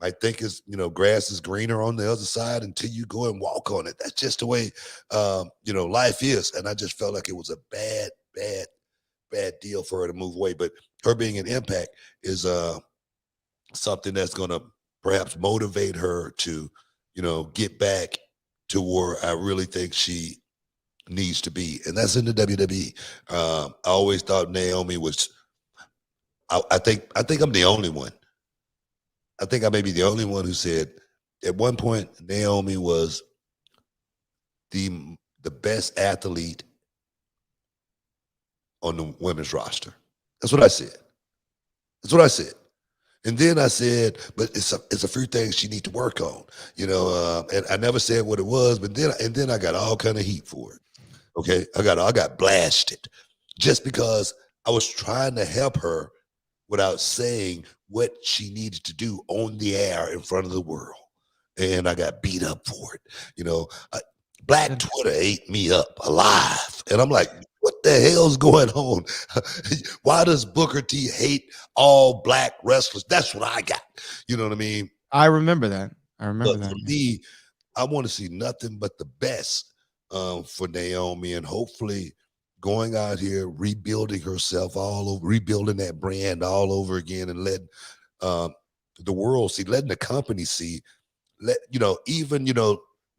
I think it's, grass is greener on the other side until you go and walk on it. That's just the way, life is. And I just felt like it was a bad deal for her to move away. But her being an Impact is something that's going to perhaps motivate her to, get back to where I really think she needs to be. And that's in the WWE. I always thought Naomi was, I think I'm the only one. I think I may be the only one who said at one point Naomi was the best athlete on the women's roster. That's what I said. And then I said, but it's a few things she needs to work on, and I never said what it was, but then I got all kind of heat for it. Okay. I got blasted just because I was trying to help her without saying what she needed to do on the air in front of the world. And I got beat up for it. Black Twitter ate me up alive. And I'm like, what the hell's going on? Why does Booker T hate all black wrestlers? That's what I got. You know what I mean? I remember that. But for me, I want to see nothing but the best for Naomi, and hopefully going out here, rebuilding herself all over, rebuilding that brand all over again, and letting the world see, letting the company see,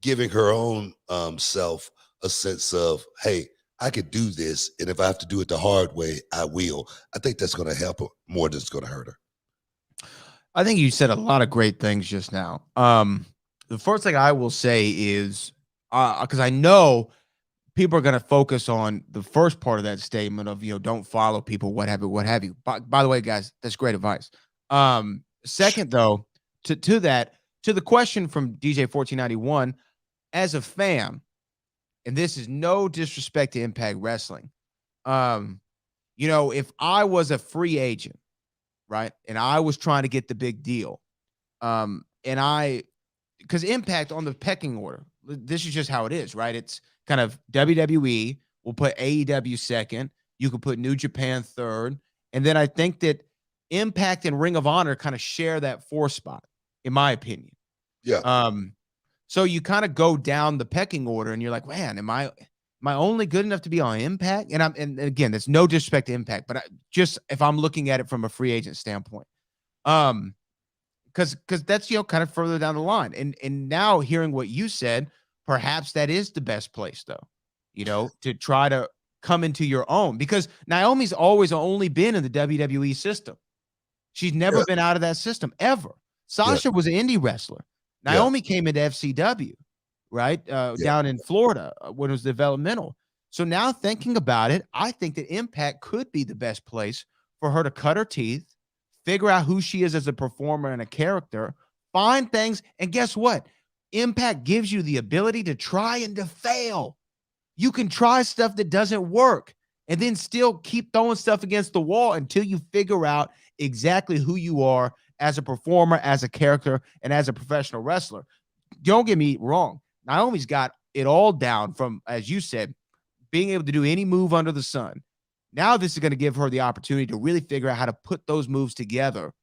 giving her own self a sense of, hey, I could do this, and if I have to do it the hard way, I will. I think that's going to help her more than it's going to hurt her. I think you said a lot of great things just now. The first thing I will say is, because I know people are going to focus on the first part of that statement of, don't follow people, what have you. By the way, guys, that's great advice. Second, though, to the question from DJ 1491, as a fan, and this is no disrespect to Impact Wrestling, if I was a free agent, right, and I was trying to get the big deal, because Impact on the pecking order, this is just how it is, right? It's kind of WWE will put AEW second. You could put New Japan third. And then I think that Impact and Ring of Honor kind of share that fourth spot, in my opinion. Yeah. So you kind of go down the pecking order and you're like, man, am I only good enough to be on Impact? And again, there's no disrespect to Impact, but just if I'm looking at it from a free agent standpoint, because that's, kind of further down the line. And now hearing what you said, perhaps that is the best place, though, to try to come into your own, because Naomi's always only been in the WWE system. She's never been out of that system ever. Sasha was an indie wrestler. Naomi came into FCW, right? Down in Florida when it was developmental. So now thinking about it, I think that Impact could be the best place for her to cut her teeth, figure out who she is as a performer and a character, find things. And guess what? Impact gives you the ability to try and to fail. You can try stuff that doesn't work and then still keep throwing stuff against the wall until you figure out exactly who you are as a performer, as a character, and as a professional wrestler. Don't get me wrong. Naomi's got it all down from, as you said, being able to do any move under the sun. Now this is going to give her the opportunity to really figure out how to put those moves together,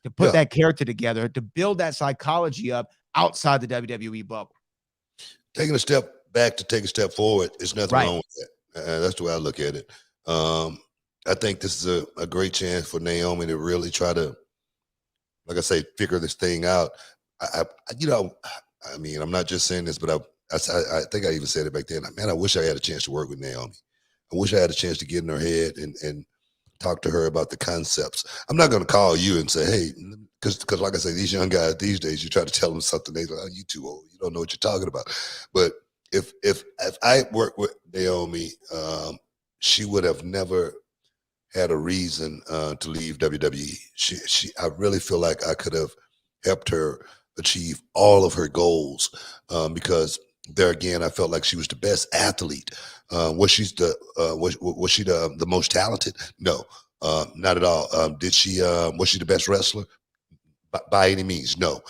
to put that character together, to build that psychology up outside the WWE bubble. Taking a step back to take a step forward, there's nothing wrong with that. That's the way I look at it. I think this is a great chance for Naomi to really try to, like I say, figure this thing out. I mean, I'm not just saying this, but I think I even said it back then. Man, I wish I had a chance to work with Naomi. I wish I had a chance to get in her head and talk to her about the concepts. I'm not going to call you and say, hey, because like I say, these young guys these days, you try to tell them something, they're like, oh, you too old. You don't know what you're talking about. But if I worked with Naomi, she would have never had a reason to leave WWE. I really feel like I could have helped her achieve all of her goals because there again, I felt like she was the best athlete. Was she the most talented? No, not at all. Was she the best wrestler? By any means, no.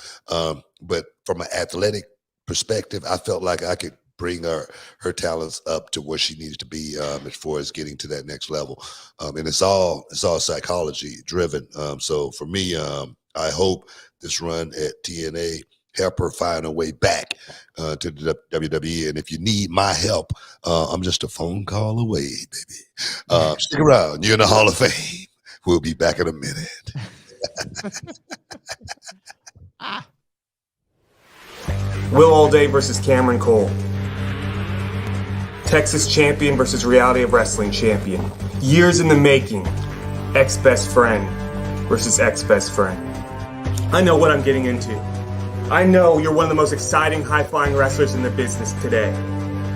But from an athletic perspective, I felt like I could bring her talents up to where she needs to be as far as getting to that next level. And it's all psychology driven. So for me, I hope this run at TNA help her find her way back to the WWE. And if you need my help, I'm just a phone call away, baby. Stick around. You're in the Hall of Fame. We'll be back in a minute. Will All-Day versus Cameron Cole. Texas champion versus Reality of Wrestling champion. Years in the making. Ex-best friend versus ex-best friend. I know what I'm getting into. I know you're one of the most exciting, high-flying wrestlers in the business today.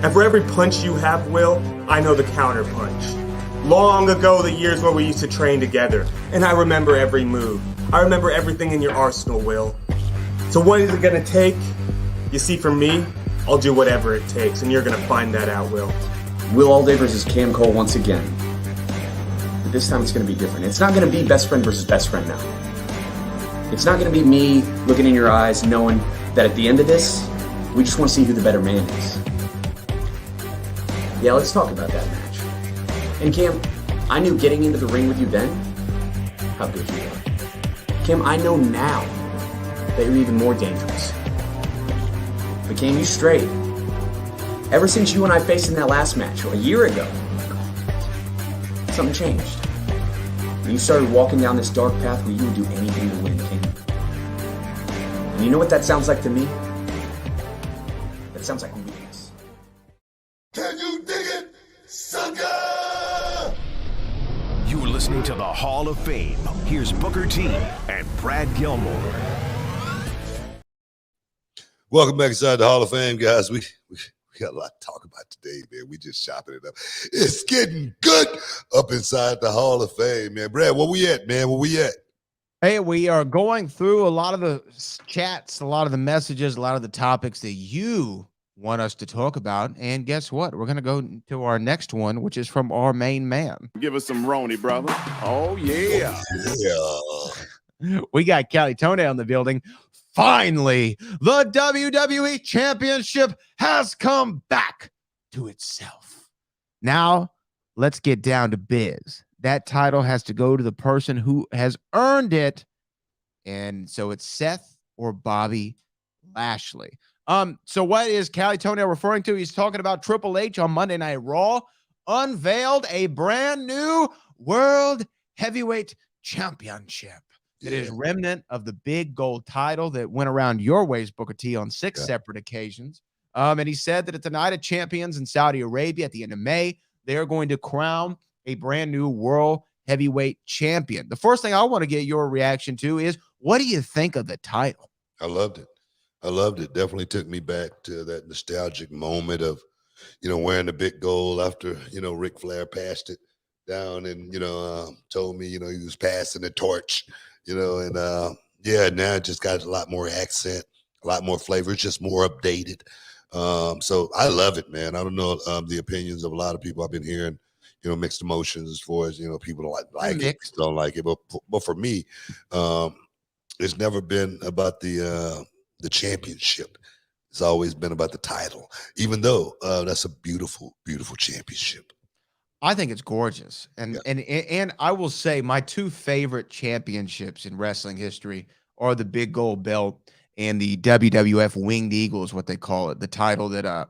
And for every punch you have, Will, I know the counter punch. Long ago, the years where we used to train together, and I remember every move. I remember everything in your arsenal, Will. So what is it gonna take? You see, for me, I'll do whatever it takes, and you're gonna find that out, Will. Will All-Day versus Cam Cole once again. But this time it's gonna be different. It's not gonna be best friend versus best friend now. It's not gonna be me looking in your eyes knowing that at the end of this, we just wanna see who the better man is. Yeah, let's talk about that match. And Cam, I knew getting into the ring with you then, how good you were. Cam, I know now that you're even more dangerous. But Cam, you strayed. Ever since you and I faced in that last match, a year ago, something changed. And you started walking down this dark path where you would do anything to win, Cam. And you know what that sounds like to me? That sounds like weakness. Can you dig it, sucker? You're listening to the Hall of Fame. Here's Booker T and Brad Gilmore. Welcome back inside the Hall of Fame, guys. We got a lot to talk about today, man. We just chopping it up. It's getting good up inside the Hall of Fame, man. Brad, where we at, man? Where we at? Hey, we are going through a lot of the chats, a lot of the messages, a lot of the topics that you want us to talk about. And guess what? We're going to go to our next one, which is from our main man. Give us some Roni, brother. Oh, yeah. Yeah. We got Cali Toenail in the building. Finally, the WWE Championship has come back to itself. Now, let's get down to biz. That title has to go to the person who has earned it. And so it's Seth or Bobby Lashley. So what is Cali Toenail referring to? He's talking about Triple H on Monday Night Raw unveiled a brand new World Heavyweight Championship. It is remnant of the big gold title that went around your ways, Booker T, on 6 separate occasions. And he said that at the Night of Champions in Saudi Arabia at the end of May, they are going to crown a brand new World Heavyweight Champion. The first thing I want to get your reaction to is, what do you think of the title? I loved it. I loved it. Definitely took me back to that nostalgic moment of, wearing the big gold after, Ric Flair passed it down and, told me, he was passing the torch. Now it just got a lot more accent, a lot more flavor. It's just more updated. So I love it, man. I don't know the opinions of a lot of people. I've been hearing, mixed emotions as far as, people don't like it, don't like it. But for me, it's never been about the championship. It's always been about the title, even though that's a beautiful, beautiful championship. I think it's gorgeous. And I will say my 2 favorite championships in wrestling history are the big gold belt and the WWF Winged Eagle is what they call it. The title that,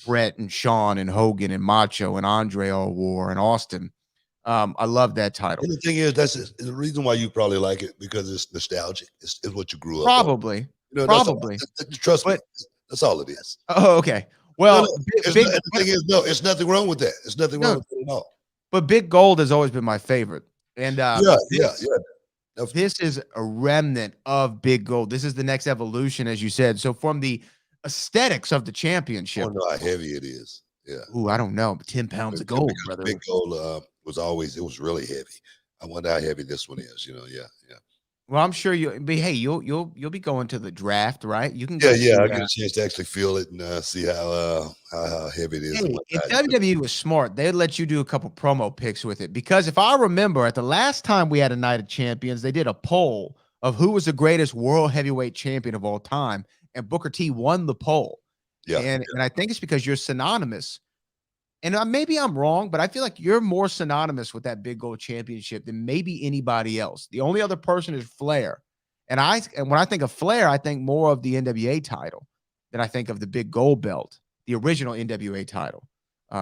Brett and Shawn and Hogan and Macho and Andre all wore and Austin. I love that title. And the thing is, that's the reason why you probably like it, because it's nostalgic. It's what you grew up Probably. on. Probably. Trust me. That's all it is. Oh, okay. Well, the thing is, no, it's nothing wrong with that. It's nothing wrong with it at all. But Big Gold has always been my favorite. And this is a remnant of Big Gold. This is the next evolution, as you said. So from the aesthetics of the championship. I don't know how heavy it is. Yeah. Ooh, I don't know. 10 pounds of gold, brother. Big Gold was really heavy. I wonder how heavy this one is, Yeah. Well, I'm sure you'll be. Hey, you'll be going to the draft, right? You can Yeah, go see. I get a chance to actually feel it and see how heavy it is and Hey, what if size. WWE was smart, they'd let you do a couple promo pics with it. Because if I remember, at the last time we had a Night of Champions, they did a poll of who was the greatest world heavyweight champion of all time, and Booker T won the poll. Yeah, And I think it's because you're synonymous. And maybe I'm wrong, but I feel like you're more synonymous with that big gold championship than maybe anybody else. The only other person is Flair. And when I think of Flair, I think more of the NWA title than I think of the big gold belt, the original NWA title,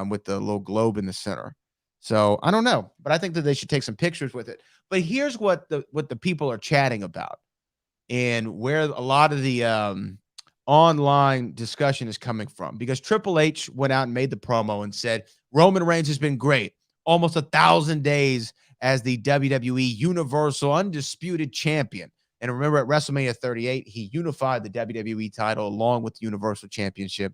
with the little globe in the center. So I don't know, but I think that they should take some pictures with it. But here's what the people are chatting about, and where a lot of the online discussion is coming from, because Triple H went out and made the promo and said Roman Reigns has been great, almost 1,000 days as the WWE Universal Undisputed Champion. And remember, at WrestleMania 38, he unified the WWE title along with the Universal Championship.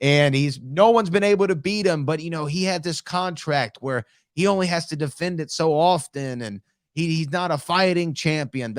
And no one's been able to beat him, but he had this contract where he only has to defend it so often, and he's not a fighting champion.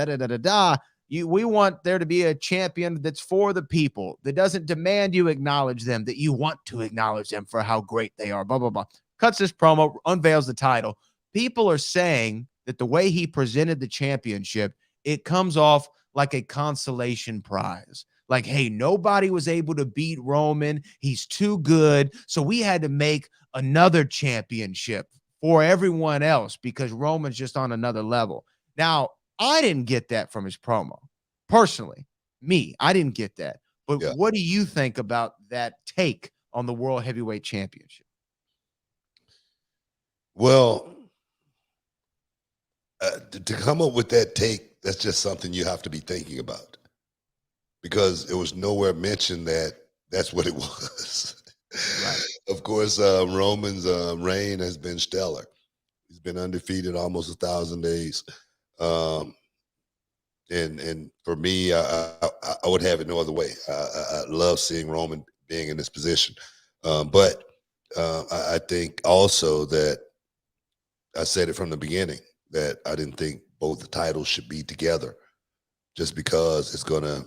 We want there to be a champion that's for the people, that doesn't demand you acknowledge them, that you want to acknowledge them for how great they are, blah, blah, blah. Cuts this promo, unveils the title. People are saying that the way he presented the championship, it comes off like a consolation prize. Like, hey, nobody was able to beat Roman. He's too good. So we had to make another championship for everyone else because Roman's just on another level. Now, I didn't get that from his promo. Personally, I didn't get that. But what do you think about that take on the World Heavyweight Championship? Well, to come up with that take, that's just something you have to be thinking about, because it was nowhere mentioned that that's what it was. Right. Of course, Roman's reign has been stellar. He's been undefeated almost 1,000 days. And for me, I would have it no other way. I love seeing Roman being in this position. But I think also that I said it from the beginning that I didn't think both the titles should be together, just because it's going to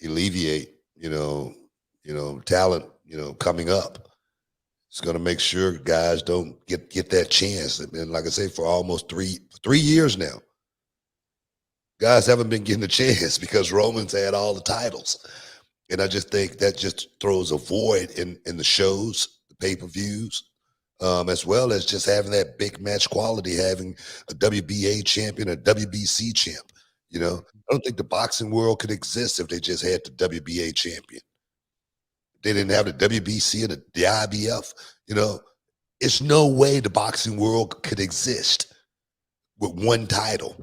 alleviate, talent, coming up. It's going to make sure guys don't get that chance. And like I say, for almost three years now, guys haven't been getting a chance because Roman's had all the titles. And I just think that just throws a void in the shows, the pay-per-views, as well as just having that big match quality, having a WBA champion, a WBC champ. I don't think the boxing world could exist if they just had the WBA champion. They didn't have the WBC and the IBF. It's no way the boxing world could exist with one title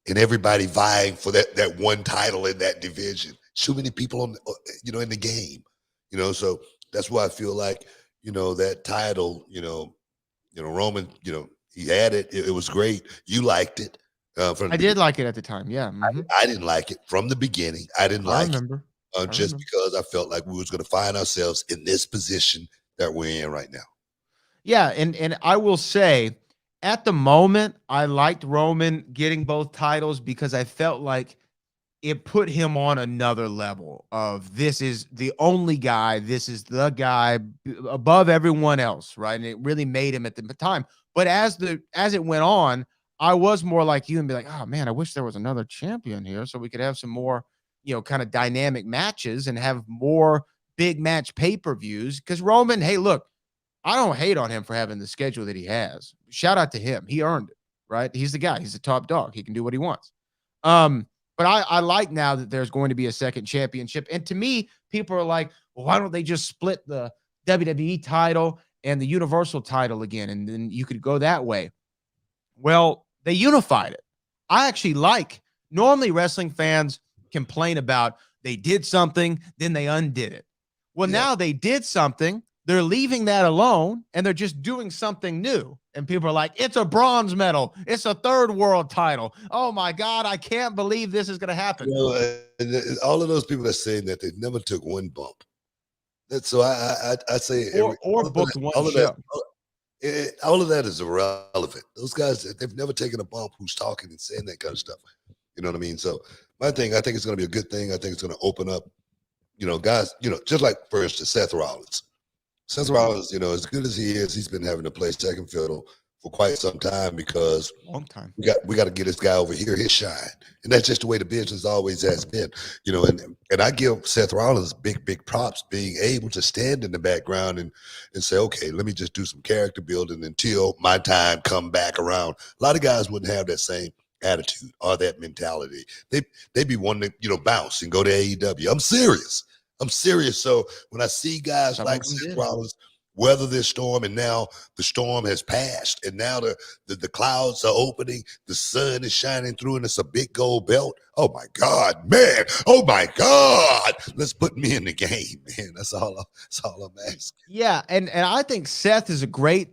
and everybody vying for that one title in that division. So many people in the game, so that's why I feel like, that title, Roman, he had it. It was great. You liked it. I did like it at the time. Yeah. Mm-hmm. I didn't like it from the beginning. I didn't like it. Just because I felt like we was going to find ourselves in this position that we're in right now. Yeah, and I will say, at the moment, I liked Roman getting both titles because I felt like it put him on another level of, this is the only guy, this is the guy above everyone else, right? And it really made him at the time. But as it went on, I was more like you and be like, oh man, I wish there was another champion here so we could have some more, kind of dynamic matches and have more big match pay-per-views. Because Roman, hey, look, I don't hate on him for having the schedule that he has. Shout out to him. He earned it, right? He's the guy. He's the top dog. He can do what he wants. But I like now that there's going to be a second championship. And to me, people are like, well, why don't they just split the WWE title and the Universal title again? And then you could go that way. Well, they unified it. I actually normally wrestling fans complain about they did something, then they undid it. Well, now they did something. They're leaving that alone, and they're just doing something new. And people are like, it's a bronze medal. It's a third world title. Oh, my God, I can't believe this is going to happen. All of those people are saying that they never took one bump. So I say... Or booked one show. All of that is irrelevant. Those guys, they've never taken a bump who's talking and saying that kind of stuff. You know what I mean? So my thing, I think it's going to be a good thing. I think it's going to open up, guys, just like, for instance, Seth Rollins. Seth Rollins, as good as he is, he's been having to play second fiddle for quite some time because long time. We got to get this guy over here his shine, and that's just the way the business always has been, And I give Seth Rollins big props being able to stand in the background and say, okay, let me just do some character building until my time come back around. A lot of guys wouldn't have that same attitude or that mentality. They'd be wanting to bounce and go to AEW. I'm serious. So when I see guys like Seth Rollins weather this storm, and now the storm has passed, and now the clouds are opening, the sun is shining through, and it's a big gold belt. Oh my God, man! Oh my God! Let's put me in the game, man. That's all I'm asking. Yeah, and I think Seth is a great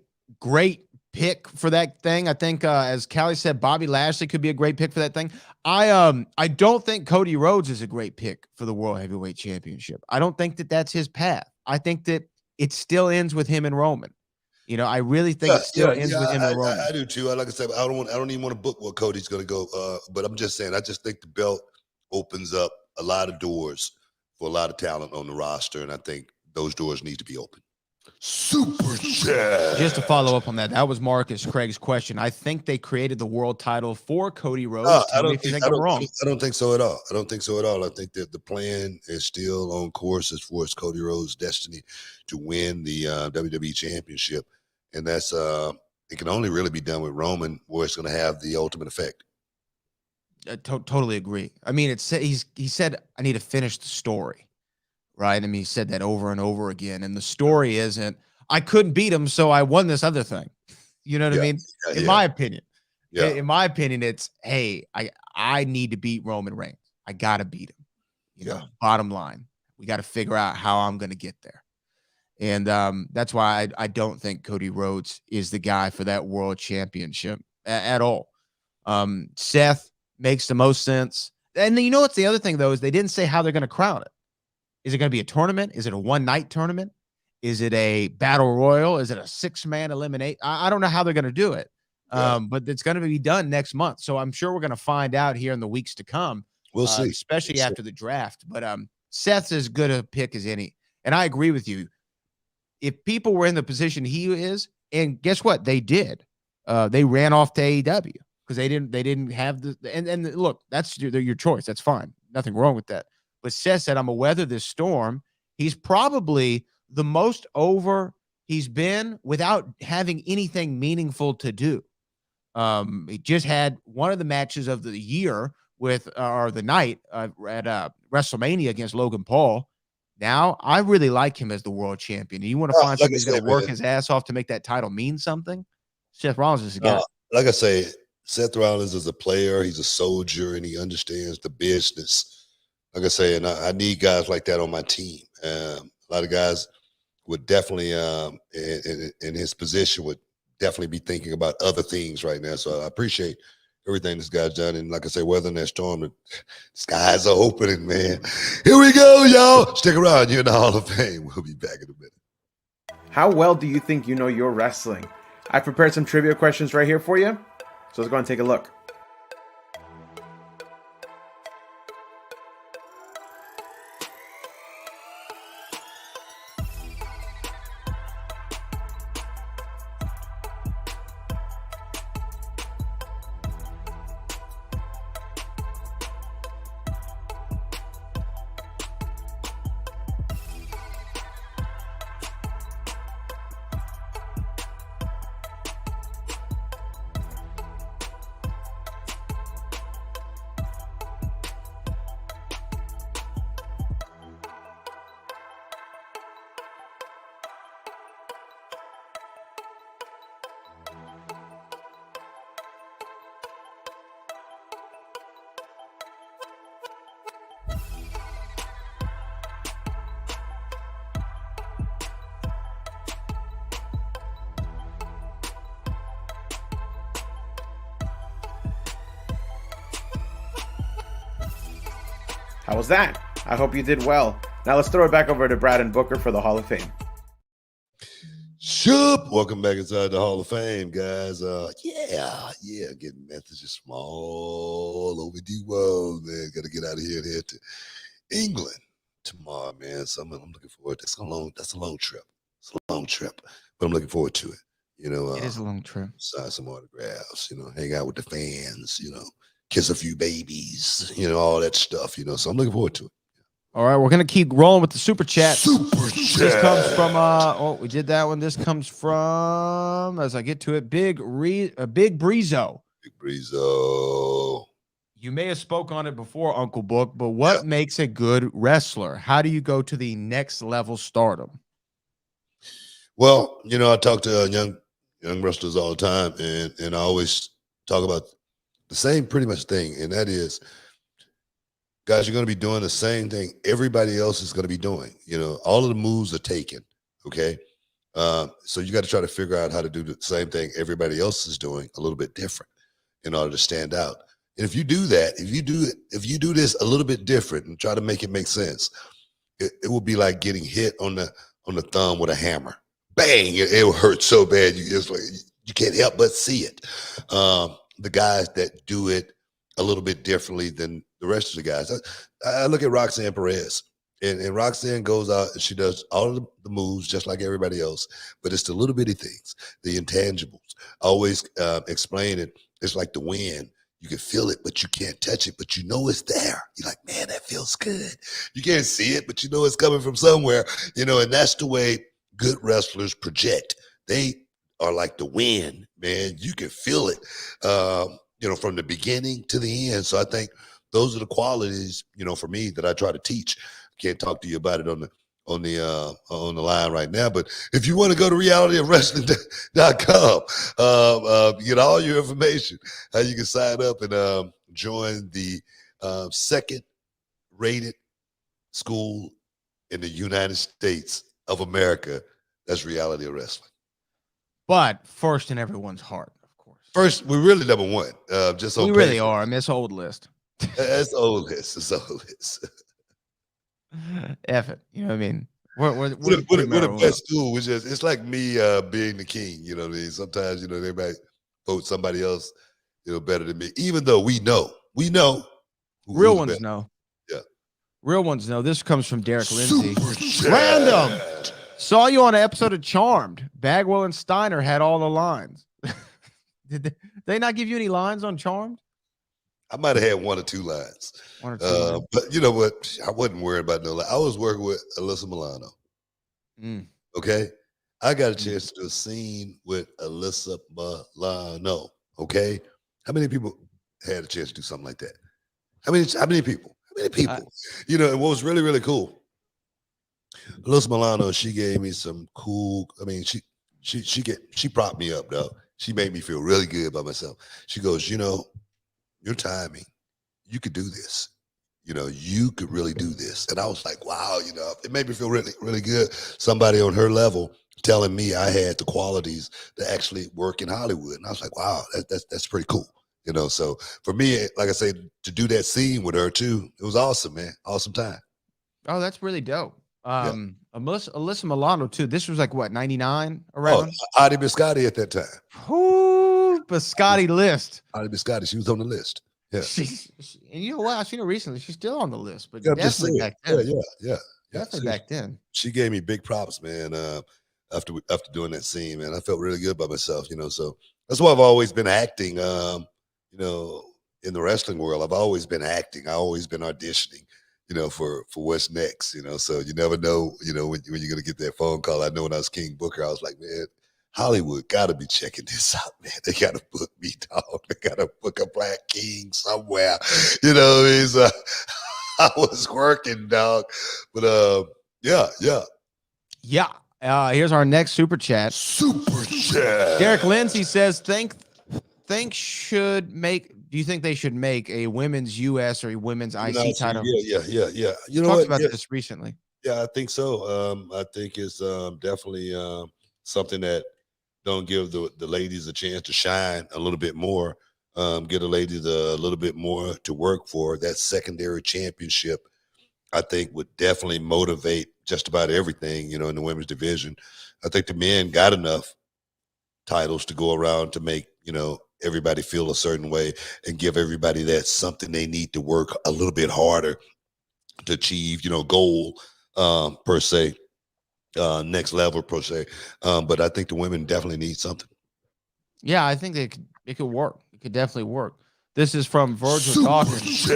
pick for that thing. I think, as Callie said, Bobby Lashley could be a great pick for that thing. I don't think Cody Rhodes is a great pick for the World Heavyweight Championship. I don't think that that's his path. I think that it still ends with him and Roman. I really think it still ends with him and Roman. I do too. Like I said, I don't even want to book where Cody's going to go. But I'm just saying, I just think the belt opens up a lot of doors for a lot of talent on the roster, and I think those doors need to be open. Super chat. Just to follow up on that, that was Marcus Craig's question. I think they created the world title for Cody Rhodes. I don't think so at all. I think that the plan is still on course as far as Cody Rhodes' destiny to win the WWE Championship, and that's it can only really be done with Roman, where it's going to have the ultimate effect. I totally agree. I mean, he said, I need to finish the story. Right. I mean, he said that over and over again. And the story isn't, I couldn't beat him, so I won this other thing. You know what I mean? In my opinion. Yeah. In my opinion, it's, hey, I need to beat Roman Reigns. I got to beat him. Bottom line, we got to figure out how I'm going to get there. And that's why I don't think Cody Rhodes is the guy for that world championship at all. Seth makes the most sense. And what's the other thing, though, is they didn't say how they're going to crown it. Is it going to be a tournament? Is it a one-night tournament? Is it a battle royal? Is it a 6-man eliminate? I don't know how they're going to do it, but it's going to be done next month. So I'm sure we're going to find out here in the weeks to come. We'll see. Especially after the draft. But Seth's as good a pick as any. And I agree with you. If people were in the position he is, and guess what? They did. They ran off to AEW because they didn't have the – and look, that's your choice. That's fine. Nothing wrong with that. But Seth said, I'm going to weather this storm. He's probably the most over he's been without having anything meaningful to do. He just had one of the matches of the year or the night at WrestleMania against Logan Paul. Now, I really like him as the world champion. You want to find somebody who's going to work his ass off to make that title mean something? Seth Rollins is a guy. Like I say, Seth Rollins is a player. He's a soldier, and he understands the business. Like I say, and I need guys like that on my team. A lot of guys would definitely, in his position, would definitely be thinking about other things right now. So I appreciate everything this guy's done. And like I say, weathering that storm, the skies are opening, man. Here we go, y'all. Stick around. You're in the Hall of Fame. We'll be back in a minute. How well do you think you know your wrestling? I've prepared some trivia questions right here for you. So let's go and take a look. How was that? I hope you did well. Now let's throw it back over to Brad and Booker for the Hall of Fame. Shoop, welcome back inside the Hall of Fame, guys. Getting messages from all over the world, man. Got to get out of here and head to England tomorrow, man. So I'm looking forward to it. That's a long trip. It's a long trip, but I'm looking forward to it. You know, it is a long trip. Sign some autographs, you know, hang out with the fans, you know, kiss a few babies, you know, all that stuff, you know. So I'm looking forward to it. All right, we're gonna keep rolling with the super chat. Super chat. This comes from we did that one. This comes from, as I get to it, Big Breezo. Big Breezo. You may have spoke on it before, Uncle Book, but what makes a good wrestler? How do you go to the next level stardom? Well, you know, I talk to young wrestlers all the time, and I always talk about the same pretty much thing, and that is, guys, you're going to be doing the same thing everybody else is going to be doing. You know, all of the moves are taken, okay? So you got to try to figure out how to do the same thing everybody else is doing a little bit different in order to stand out. And if you do that, if you do this a little bit different and try to make it make sense, it will be like getting hit on the thumb with a hammer. Bang! It will hurt so bad you can't help but see it. The guys that do it a little bit differently than the rest of the guys. I look at Roxanne Perez, and Roxanne goes out and she does all of the moves just like everybody else, but it's the little bitty things, the intangibles. I always explain it. It's like the wind. You can feel it, but you can't touch it, but you know it's there. You're like, man, that feels good. You can't see it, but you know it's coming from somewhere, you know, and that's the way good wrestlers project. They are like the wind, man. You can feel it, you know, from the beginning to the end. So I think those are the qualities, you know, for me that I try to teach. Can't talk to you about it on the line right now, but if you want to go to realityofwrestling.com, get all your information, how you can sign up and join the second rated school in the United States of America. That's Reality of Wrestling. But first in everyone's heart, of course. First, we're really number one. Just on we paper. really are. I miss old list. That's old list. It's old list. F it. You know what I mean? We're the best school, which is, it's like me being the king. You know what I mean? Sometimes, you know, they might vote somebody else, you know, better than me, even though we know. Real ones better. Know. Yeah. Real ones know. This comes from Derek Lindsay. Random. Saw you on an episode of Charmed. Bagwell and Steiner had all the lines. Did they not give you any lines on Charmed? I might have had one or two lines. But you know what? I wasn't worried about no line. I was working with Alyssa Milano. Okay? I got a chance to do a scene with Alyssa Milano. Okay? How many people had a chance to do something like that? How many people? You know, and what was really, really cool, Alyssa Milano, she gave me some cool, I mean, she propped me up, though. She made me feel really good about myself. She goes, you know, your timing, you could do this. You know, you could really do this. And I was like, wow, you know, it made me feel really, really good. Somebody on her level telling me I had the qualities to actually work in Hollywood. And I was like, wow, that's pretty cool. You know, so for me, like I said, to do that scene with her too, it was awesome, man. Awesome time. Oh, that's really dope. Alyssa Milano too. This was like what, 99 around? Oh, Adi Biscotti at that time. Whoo, Biscotti list. Adi Biscotti, she was on the list. Yeah. And you know what? I've seen her recently. She's still on the list, but yeah, definitely back then. Yeah. Definitely back then. She gave me big props, man. After doing that scene, man, I felt really good about myself. You know, so that's why I've always been acting. You know, in the wrestling world, I've always been acting. I've always been auditioning. You know, for what's next. You know, so you never know. You know, when you're gonna get that phone call. I know when I was King Booker, I was like, man, Hollywood got to be checking this out, man. They got to book me, dog. They got to book a black king somewhere. You know, I was working, dog. But yeah. Here's our next super chat. Super chat. Derek Lindsay says, do you think they should make a women's US or a women's IC title? Yeah. You know talked what? about this recently. Yeah, I think so. I think it's definitely something that don't give the ladies a chance to shine a little bit more. Get the ladies a little bit more to work for. That secondary championship, I think, would definitely motivate just about everything, in the women's division. I think the men got enough titles to go around to make, everybody feel a certain way and give everybody that something they need to work a little bit harder to achieve, goal per se, next level per se. But I think the women definitely need something. Yeah, I think it could work. It could definitely work. This is from Virgil Dawkins.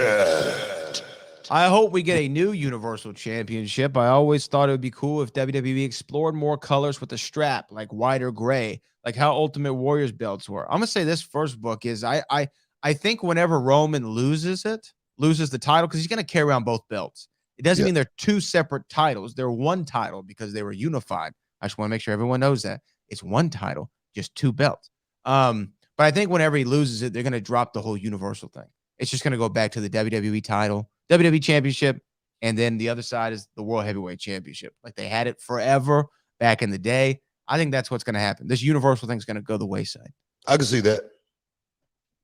I hope we get a new Universal Championship. I always thought it would be cool if WWE explored more colors with the strap, like white or gray, like how Ultimate Warrior's belts were. I'm gonna say this first book is I think whenever Roman loses the title, because he's gonna carry around both belts. It doesn't mean they're two separate titles. They're one title because they were unified. I just want to make sure everyone knows that it's one title, just two belts. But I think whenever he loses it, they're gonna drop the whole Universal thing. It's just gonna go back to the WWE title, WWE Championship, and then the other side is the World Heavyweight Championship. Like they had it forever back in the day. I think that's what's going to happen. This Universal thing is going to go the wayside. I can see that.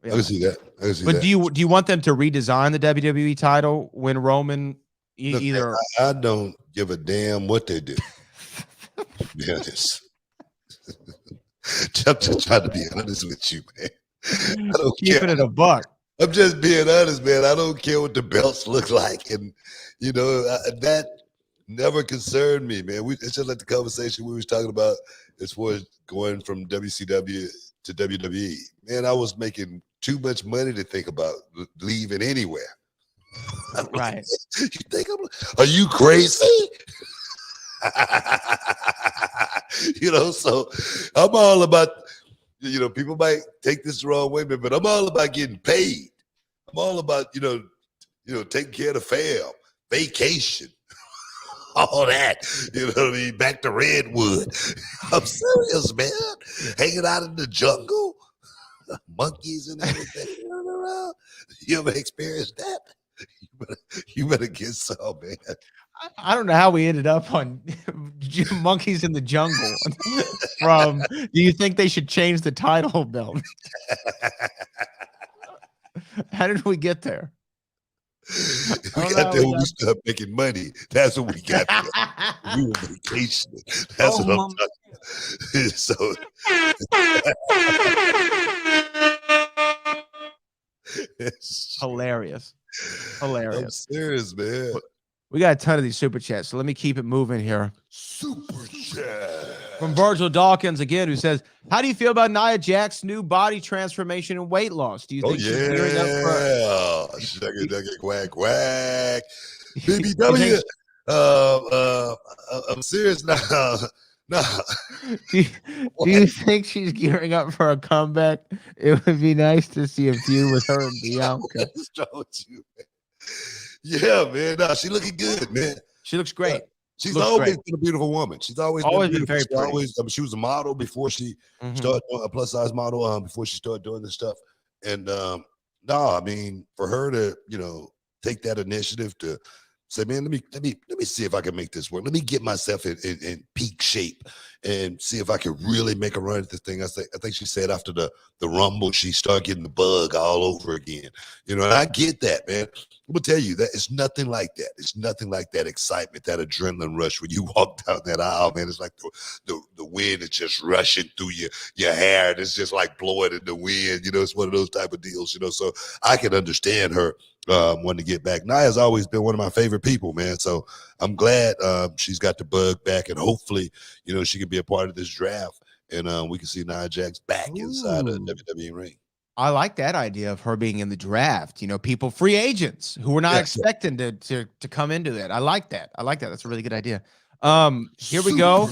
Yeah. I can see that. But do you want them to redesign the WWE title when Roman either? I don't give a damn what they do. To be honest. I'm just trying to be honest with you, man. I don't Keeping it a buck. I'm just being honest, man. I don't care what the belts look like, and that never concerned me, man. It's just like the conversation we was talking about as far as going from WCW to WWE. Man, I was making too much money to think about leaving anywhere. Right? You think are you crazy? So I'm all about. People might take this the wrong way, but I'm all about getting paid. I'm all about, taking care of the fam, vacation, all that. You know what I mean? Back to Redwood. I'm serious, man. Hanging out in the jungle, monkeys and everything running around. You ever experienced that? You better get some, man. I don't know how we ended up on monkeys in the jungle. From, do you think they should change the title belt? How did we get there? We got there when we started making money. That's what we got there. We were vacationing. That's what I'm talking about. So hilarious. I'm serious, man. We got a ton of these super chats, so let me keep it moving here. Super chat from Virgil Dawkins again, who says, "How do you feel about Nia Jax's new body transformation and weight loss? Do you think she's gearing up for Shucky, quack, quack, BBW? I'm serious now. No. Do you think she's gearing up for a comeback? It would be nice to see a feud with her and Bianca." Yeah, man. No, she looking good, man. She looks great. She's always been a beautiful woman. She's always been very pretty. She was a model before she started a plus size model. Before she started doing this stuff, and I mean, for her to take that initiative to say, man, let me see if I can make this work. Let me get myself in peak shape and see if I can really make a run at this thing. I think she said after the Rumble, she started getting the bug all over again. And I get that, man. I'm gonna tell you that it's nothing like that. It's nothing like that excitement, that adrenaline rush when you walk down that aisle, man. It's like the wind is just rushing through your hair, and it's just like blowing in the wind. It's one of those type of deals. So I can understand her wanting to get back. Nia's always been one of my favorite people, man. So I'm glad she's got the bug back, and hopefully, she can be a part of this draft, and we can see Nia Jax back inside of the WWE ring. I like that idea of her being in the draft. People, free agents who were not expecting to come into that. I like that. That's a really good idea. Here we go.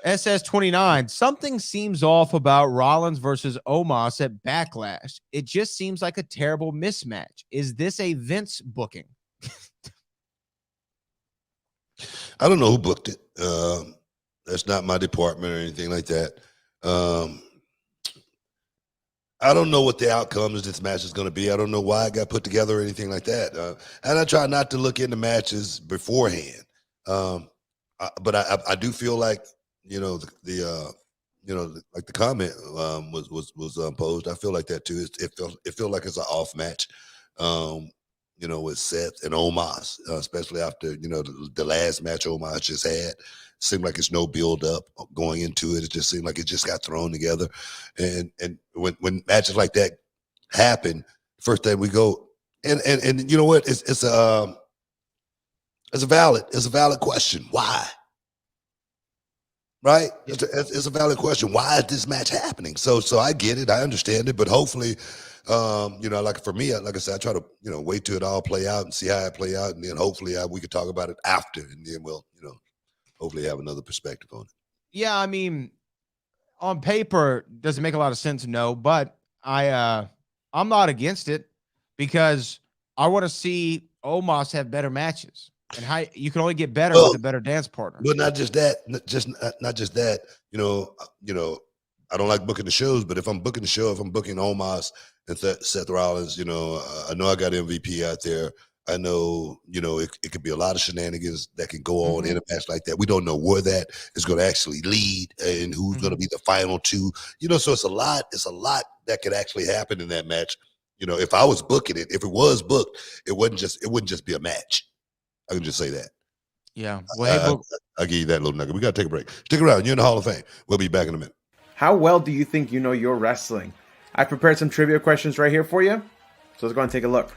SS29. Something seems off about Rollins versus Omos at Backlash. It just seems like a terrible mismatch. Is this a Vince booking? I don't know who booked it. That's not my department or anything like that. I don't know what the outcome of this match is going to be. I don't know why it got put together or anything like that. And I try not to look into matches beforehand. But I do feel like, like the comment was posed. I feel like that too. It felt like it's an off match. with Seth and Omos, especially after, the last match Omos just had. Seemed like it's no build up going into it. It just seemed like it just got thrown together. And when matches like that happen, first thing we go, and you know what? It's a valid question. Why? Right? It's a valid question. Why is this match happening? So I get it. I understand it. But hopefully, like for me, like I said, I try to, wait till it all play out and see how it play out. And then hopefully we could talk about it after. And then we'll, hopefully have another perspective on it. Yeah, I mean, on paper, does it make a lot of sense? No, but I'm not against it because I want to see Omos have better matches. And how you can only get better with a better dance partner. But not just that, not just that. I don't like booking the shows, but if I'm booking the show, if I'm booking Omos and Seth Rollins, I know I got MVP out there. I know, it could be a lot of shenanigans that can go on in a match like that. We don't know where that is going to actually lead and who's going to be the final two. So it's a lot that could actually happen in that match. If I was booking it, if it was booked, it wouldn't just be a match. I can just say that. Yeah. Well, I'll give you that little nugget. We got to take a break. Stick around. You're in the Hall of Fame. We'll be back in a minute. How well do you think you know your wrestling? I prepared some trivia questions right here for you. So let's go and take a look.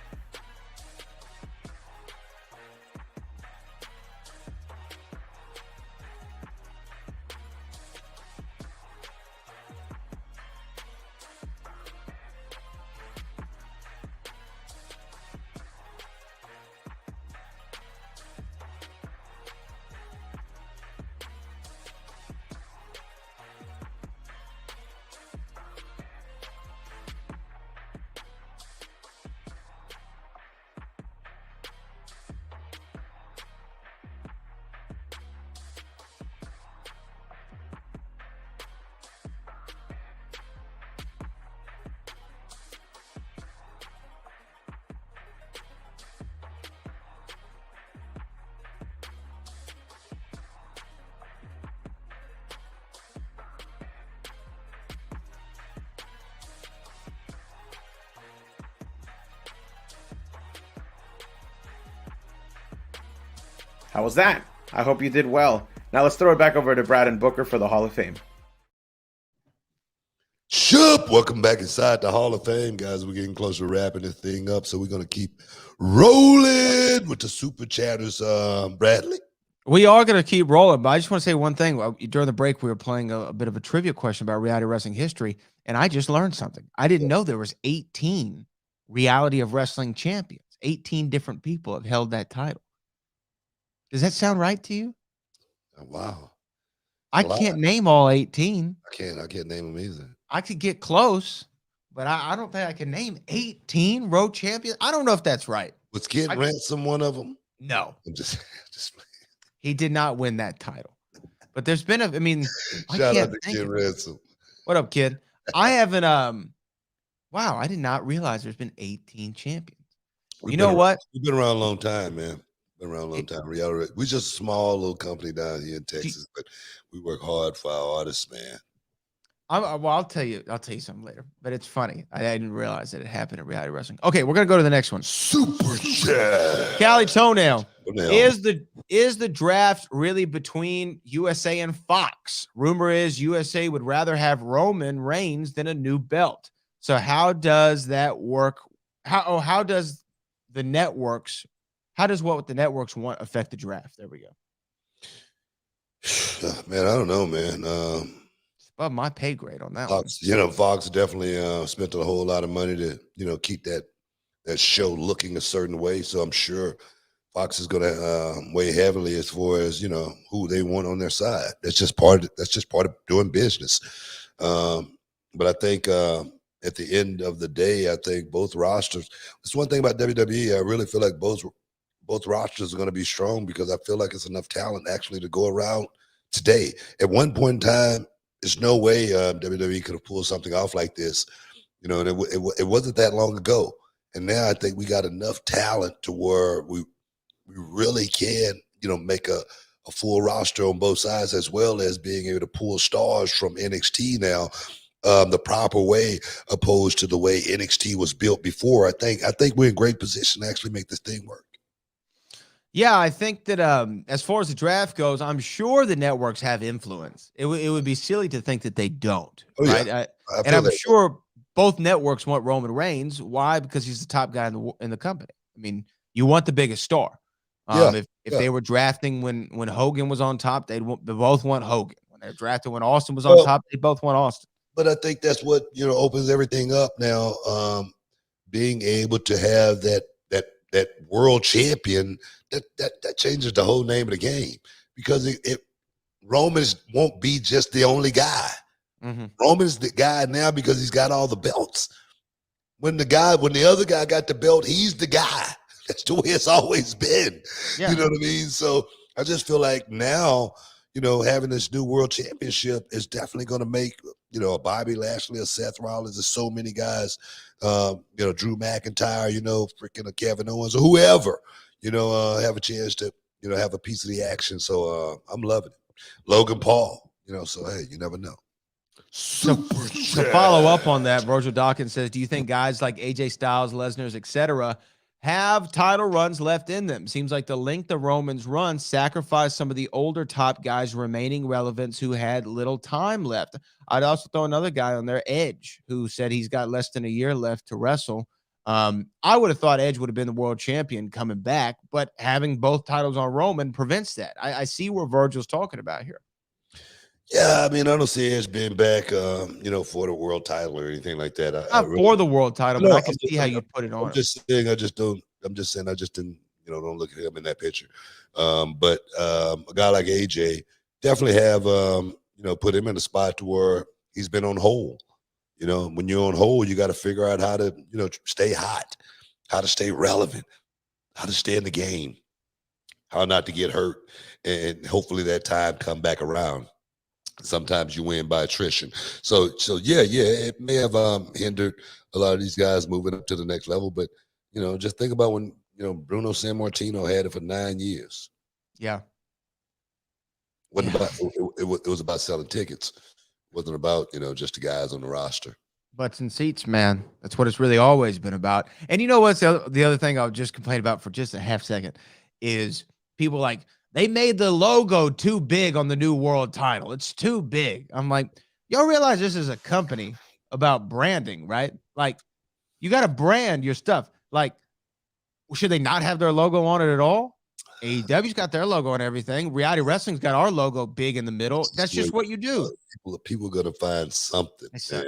How was that? I hope you did well. Now let's throw it back over to Brad and Booker for the Hall of Fame. Shup! Welcome back inside the Hall of Fame, guys. We're getting closer to wrapping this thing up, so we're going to keep rolling with the super chatters. Bradley? We are going to keep rolling, but I just want to say one thing. During the break, we were playing a bit of a trivia question about reality wrestling history, and I just learned something. I didn't know there was 18 reality of wrestling champions. 18 different people have held that title. Does that sound right to you? Wow. I can't name all 18. I can't name them either. I could get close, but I don't think I can name 18 road champions. I don't know if that's right. Was Kid Ransom one of them? No. I'm just he did not win that title. But there's been shout out to Kid Ransom. What up, kid? I haven't wow, I did not realize there's been 18 champions. We've been around a long time, man. Around a long time. We're just a small little company down here in Texas, but we work hard for our artists, man. I'll tell you something later, but it's funny. I didn't realize that it happened in reality wrestling. Okay, we're gonna go to the next one. Super chat. Cali Toenail. Is the draft really between USA and Fox? Rumor is USA would rather have Roman Reigns than a new belt. So how does that work? How does the networks? How does what the networks want affect the draft? There we go. Man, I don't know, man. It's above my pay grade on that Fox, one. Fox definitely spent a whole lot of money to, keep that show looking a certain way. So I'm sure Fox is going to weigh heavily as far as, who they want on their side. That's just part of doing business. But I think at the end of the day, I think both rosters. That's one thing about WWE. I really feel like both rosters are going to be strong because I feel like it's enough talent actually to go around today. At one point in time, there's no way WWE could have pulled something off like this, and it wasn't that long ago. And now I think we got enough talent to where we really can, make a full roster on both sides, as well as being able to pull stars from NXT now the proper way, opposed to the way NXT was built before. I think we're in great position to actually make this thing work. Yeah, I think that as far as the draft goes, I'm sure the networks have influence. It would be silly to think that they don't, right? Yeah. And I'm sure both networks want Roman Reigns. Why? Because he's the top guy in the company. I mean, you want the biggest star. If they were drafting when Hogan was on top, they both want Hogan. When they're drafting when Austin was on top, they both want Austin. But I think that's what opens everything up now. Being able to have that world champion, that changes the whole name of the game, because Roman won't be just the only guy. Mm-hmm. Roman's the guy now because he's got all the belts. When the other guy got the belt, he's the guy. That's the way it's always been. Yeah. You know what I mean? So I just feel like now, having this new world championship is definitely going to make, a Bobby Lashley, a Seth Rollins, there's so many guys, Drew McIntyre, freaking a Kevin Owens or whoever, have a chance to, have a piece of the action. So I'm loving it. Logan Paul, so hey, you never know. To follow up on that, Virgil Dawkins says, do you think guys like AJ Styles, Lesnar's, etc., have title runs left in them? Seems like the length of Roman's run sacrificed some of the older top guys' remaining relevance who had little time left. I'd also throw another guy on there, Edge, who said he's got less than a year left to wrestle. I would have thought Edge would have been the world champion coming back, but having both titles on Roman prevents that. I see where Virgil's talking about here. Yeah, I mean, I don't see Edge being back, for the world title or anything like that. Not for the world title, but I can see how you put it on. I'm just saying, I just didn't, don't look at him in that picture. But a guy like AJ definitely have, put him in a spot to where he's been on hold. When you're on hold, you got to figure out how to, stay hot, how to stay relevant, how to stay in the game, how not to get hurt, and hopefully that time come back around. Sometimes you win by attrition. So yeah, it may have hindered a lot of these guys moving up to the next level. But just think about when Bruno Sammartino had it for 9 years. Yeah, It was about selling tickets. It wasn't about just the guys on the roster. Butts and seats, man. That's what it's really always been about. And you know what's the other thing I'll just complain about for just a half second is people like, they made the logo too big on the new world title. It's too big. I'm like, y'all realize this is a company about branding, right? Like, you got to brand your stuff. Like, should they not have their logo on it at all? AEW's got their logo on everything. Reality Wrestling's got our logo big in the middle. That's just what you do. People are going to find something. They suck.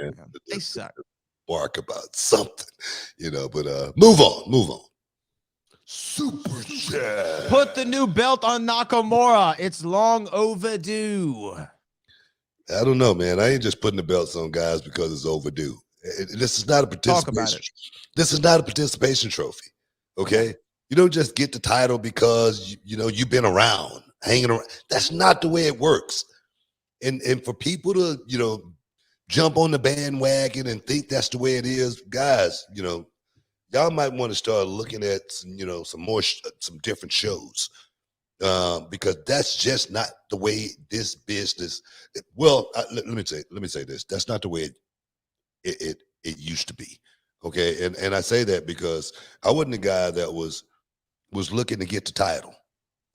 They suck. Bark about something, but move on. Super chat. Put the new belt on Nakamura. It's long overdue. I don't know, man. I ain't just putting the belts on guys because it's overdue. This is not a participation. This is not a participation trophy. Okay, you don't just get the title because you've been around, hanging around. That's not the way it works. And for people to jump on the bandwagon and think that's the way it is, guys, y'all might want to start looking at some different shows, because that's just not the way this business. Well, let me say this. That's not the way it used to be. Okay, and I say that because I wasn't a guy that was looking to get the title.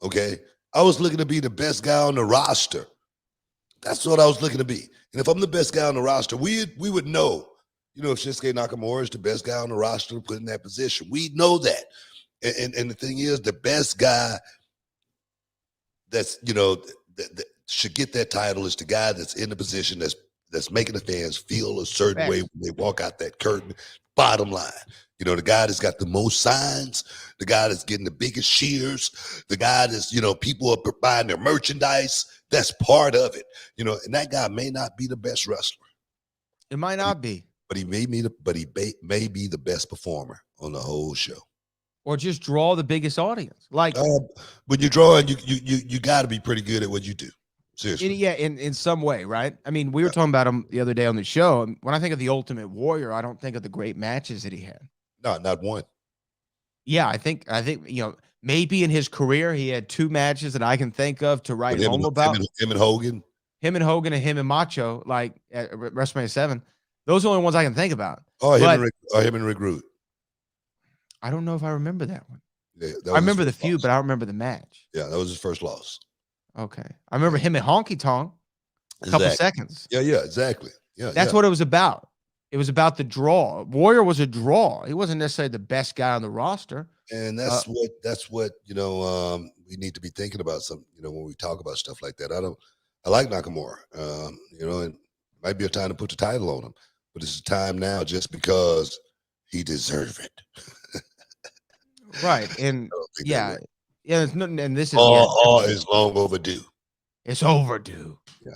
Okay, I was looking to be the best guy on the roster. That's what I was looking to be. And if I'm the best guy on the roster, we would know. If Shinsuke Nakamura is the best guy on the roster to put in that position, we know that. And the thing is, the best guy that's that should get that title is the guy that's in the position that's making the fans feel a certain way when they walk out that curtain. Bottom line, the guy that's got the most signs, the guy that's getting the biggest cheers, the guy that's people are buying their merchandise. That's part of it, and that guy may not be the best wrestler. It might not be. But he may be the best performer on the whole show, or just draw the biggest audience. Like when you're drawing, you got to be pretty good at what you do. Seriously, in some way, right? I mean, we were talking about him the other day on the show. When I think of the Ultimate Warrior, I don't think of the great matches that he had. No, not one. Yeah, I think maybe in his career he had 2 matches that I can think of to write home about. Him and Hogan. him and Hogan and him and Macho, like at WrestleMania 7. Those are the only ones I can think about. Oh, him and Rick Rude. I don't know if I remember that one. Yeah, I remember the feud, but I don't remember the match. Yeah, that was his first loss. Okay. I remember him and Honky Tonk. A couple seconds. Yeah, exactly. Yeah, that's what it was about. It was about the draw. Warrior was a draw. He wasn't necessarily the best guy on the roster. And that's what we need to be thinking about when we talk about stuff like that. I like Nakamura. It might be a time to put the title on him, but it's time now just because he deserves it. Right. And yeah. And this is all is long overdue. It's overdue. Yeah.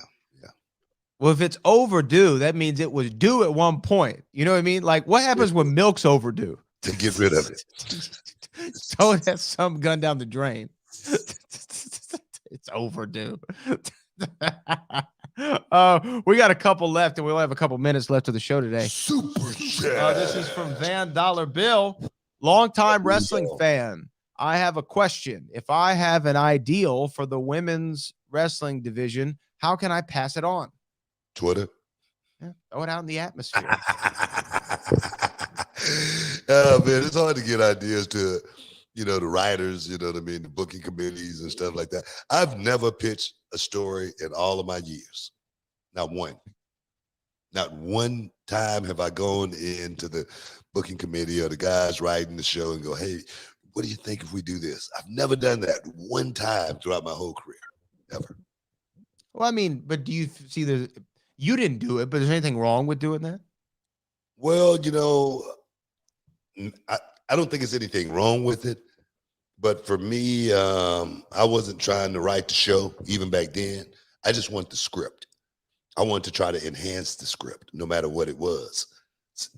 Well, if it's overdue, that means it was due at one point. You know what I mean? Like, what happens when milk's overdue? To get rid of it. So that's some gun down the drain. It's overdue. We got a couple left, and we only have a couple minutes left of the show today. Super chat. This is from Van Dollar Bill, longtime wrestling fan. I have a question. If I have an ideal for the women's wrestling division, how can I pass it on? Twitter. Yeah, throw it out in the atmosphere. Oh, man, it's hard to get ideas to, the writers, you know what I mean, the booking committees and stuff like that. I've never pitched a story in all of my years. Not one. Not one time have I gone into the booking committee or the guys writing the show and go, hey, what do you think if we do this? I've never done that one time throughout my whole career, ever. Well, I mean, but do you see you didn't do it, but is there anything wrong with doing that? Well, I don't think there's anything wrong with it. But for me, I wasn't trying to write the show even back then. I just want the script. I wanted to try to enhance the script no matter what it was.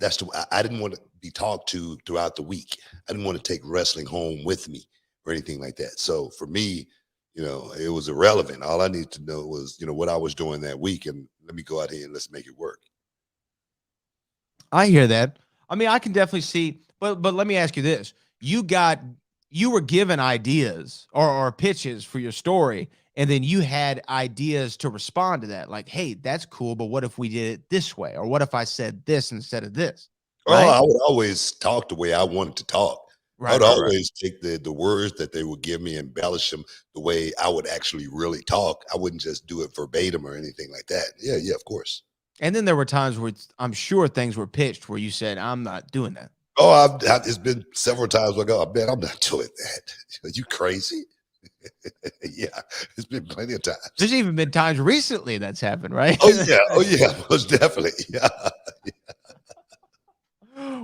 I didn't want to be talked to throughout the week. I didn't want to take wrestling home with me or anything like that. So for me, it was irrelevant. All I needed to know was, what I was doing that week, and let me go out here and let's make it work. I hear that. I mean, I can definitely see, but let me ask you this. You were given ideas or pitches for your story, and then you had ideas to respond to that. Like, hey, that's cool, but what if we did it this way? Or what if I said this instead of this? Right? Oh, I would always talk the way I wanted to talk. Right, I would always take the words that they would give me, embellish them the way I would actually really talk. I wouldn't just do it verbatim or anything like that. Yeah, of course. And then there were times where I'm sure things were pitched where you said, I'm not doing that. Oh, it's been several times where I go, man, I'm not doing that. Are you crazy? Yeah, it's been plenty of times. There's even been times recently that's happened, right? Oh yeah, most definitely. Yeah.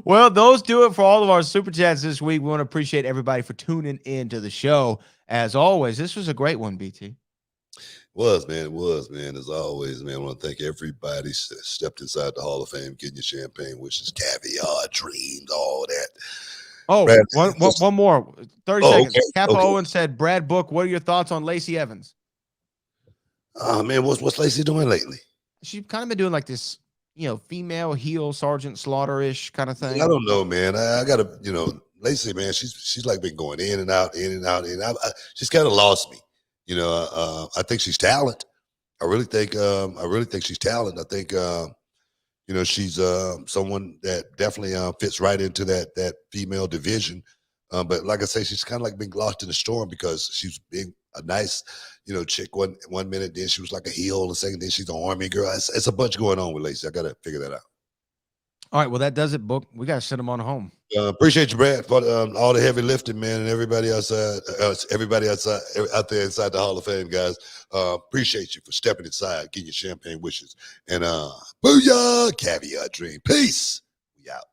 Well, those do it for all of our super chats this week. We want to appreciate everybody for tuning in to the show. As always, this was a great one, BT. It was, man. As always, man, I want to thank everybody that stepped inside the Hall of Fame, getting your champagne wishes, caviar, dreams, all that. Oh, Brad, one more. 30 seconds. Okay, Kappa Owen said, Brad Book, what are your thoughts on Lacey Evans? Oh, man, what's Lacey doing lately? She's kind of been doing like this, female heel Sergeant Slaughter-ish kind of thing. I don't know, man. I got to, Lacey, man, she's like been going in and out. She's kind of lost me. I think she's talent. I really think she's talent. I think, she's someone that definitely fits right into that female division. But like I say, she's kind of like being lost in the storm because she's being a nice, chick one minute, then she was like a heel the second, then she's an army girl. It's a bunch going on with Lacey. I got to figure that out. All right, well, that does it, Book. We got to send them on home. Appreciate you, Brad, for all the heavy lifting, man, and everybody outside, out there inside the Hall of Fame, guys. Appreciate you for stepping inside, getting your champagne wishes, and booyah, caviar dream. Peace. We out.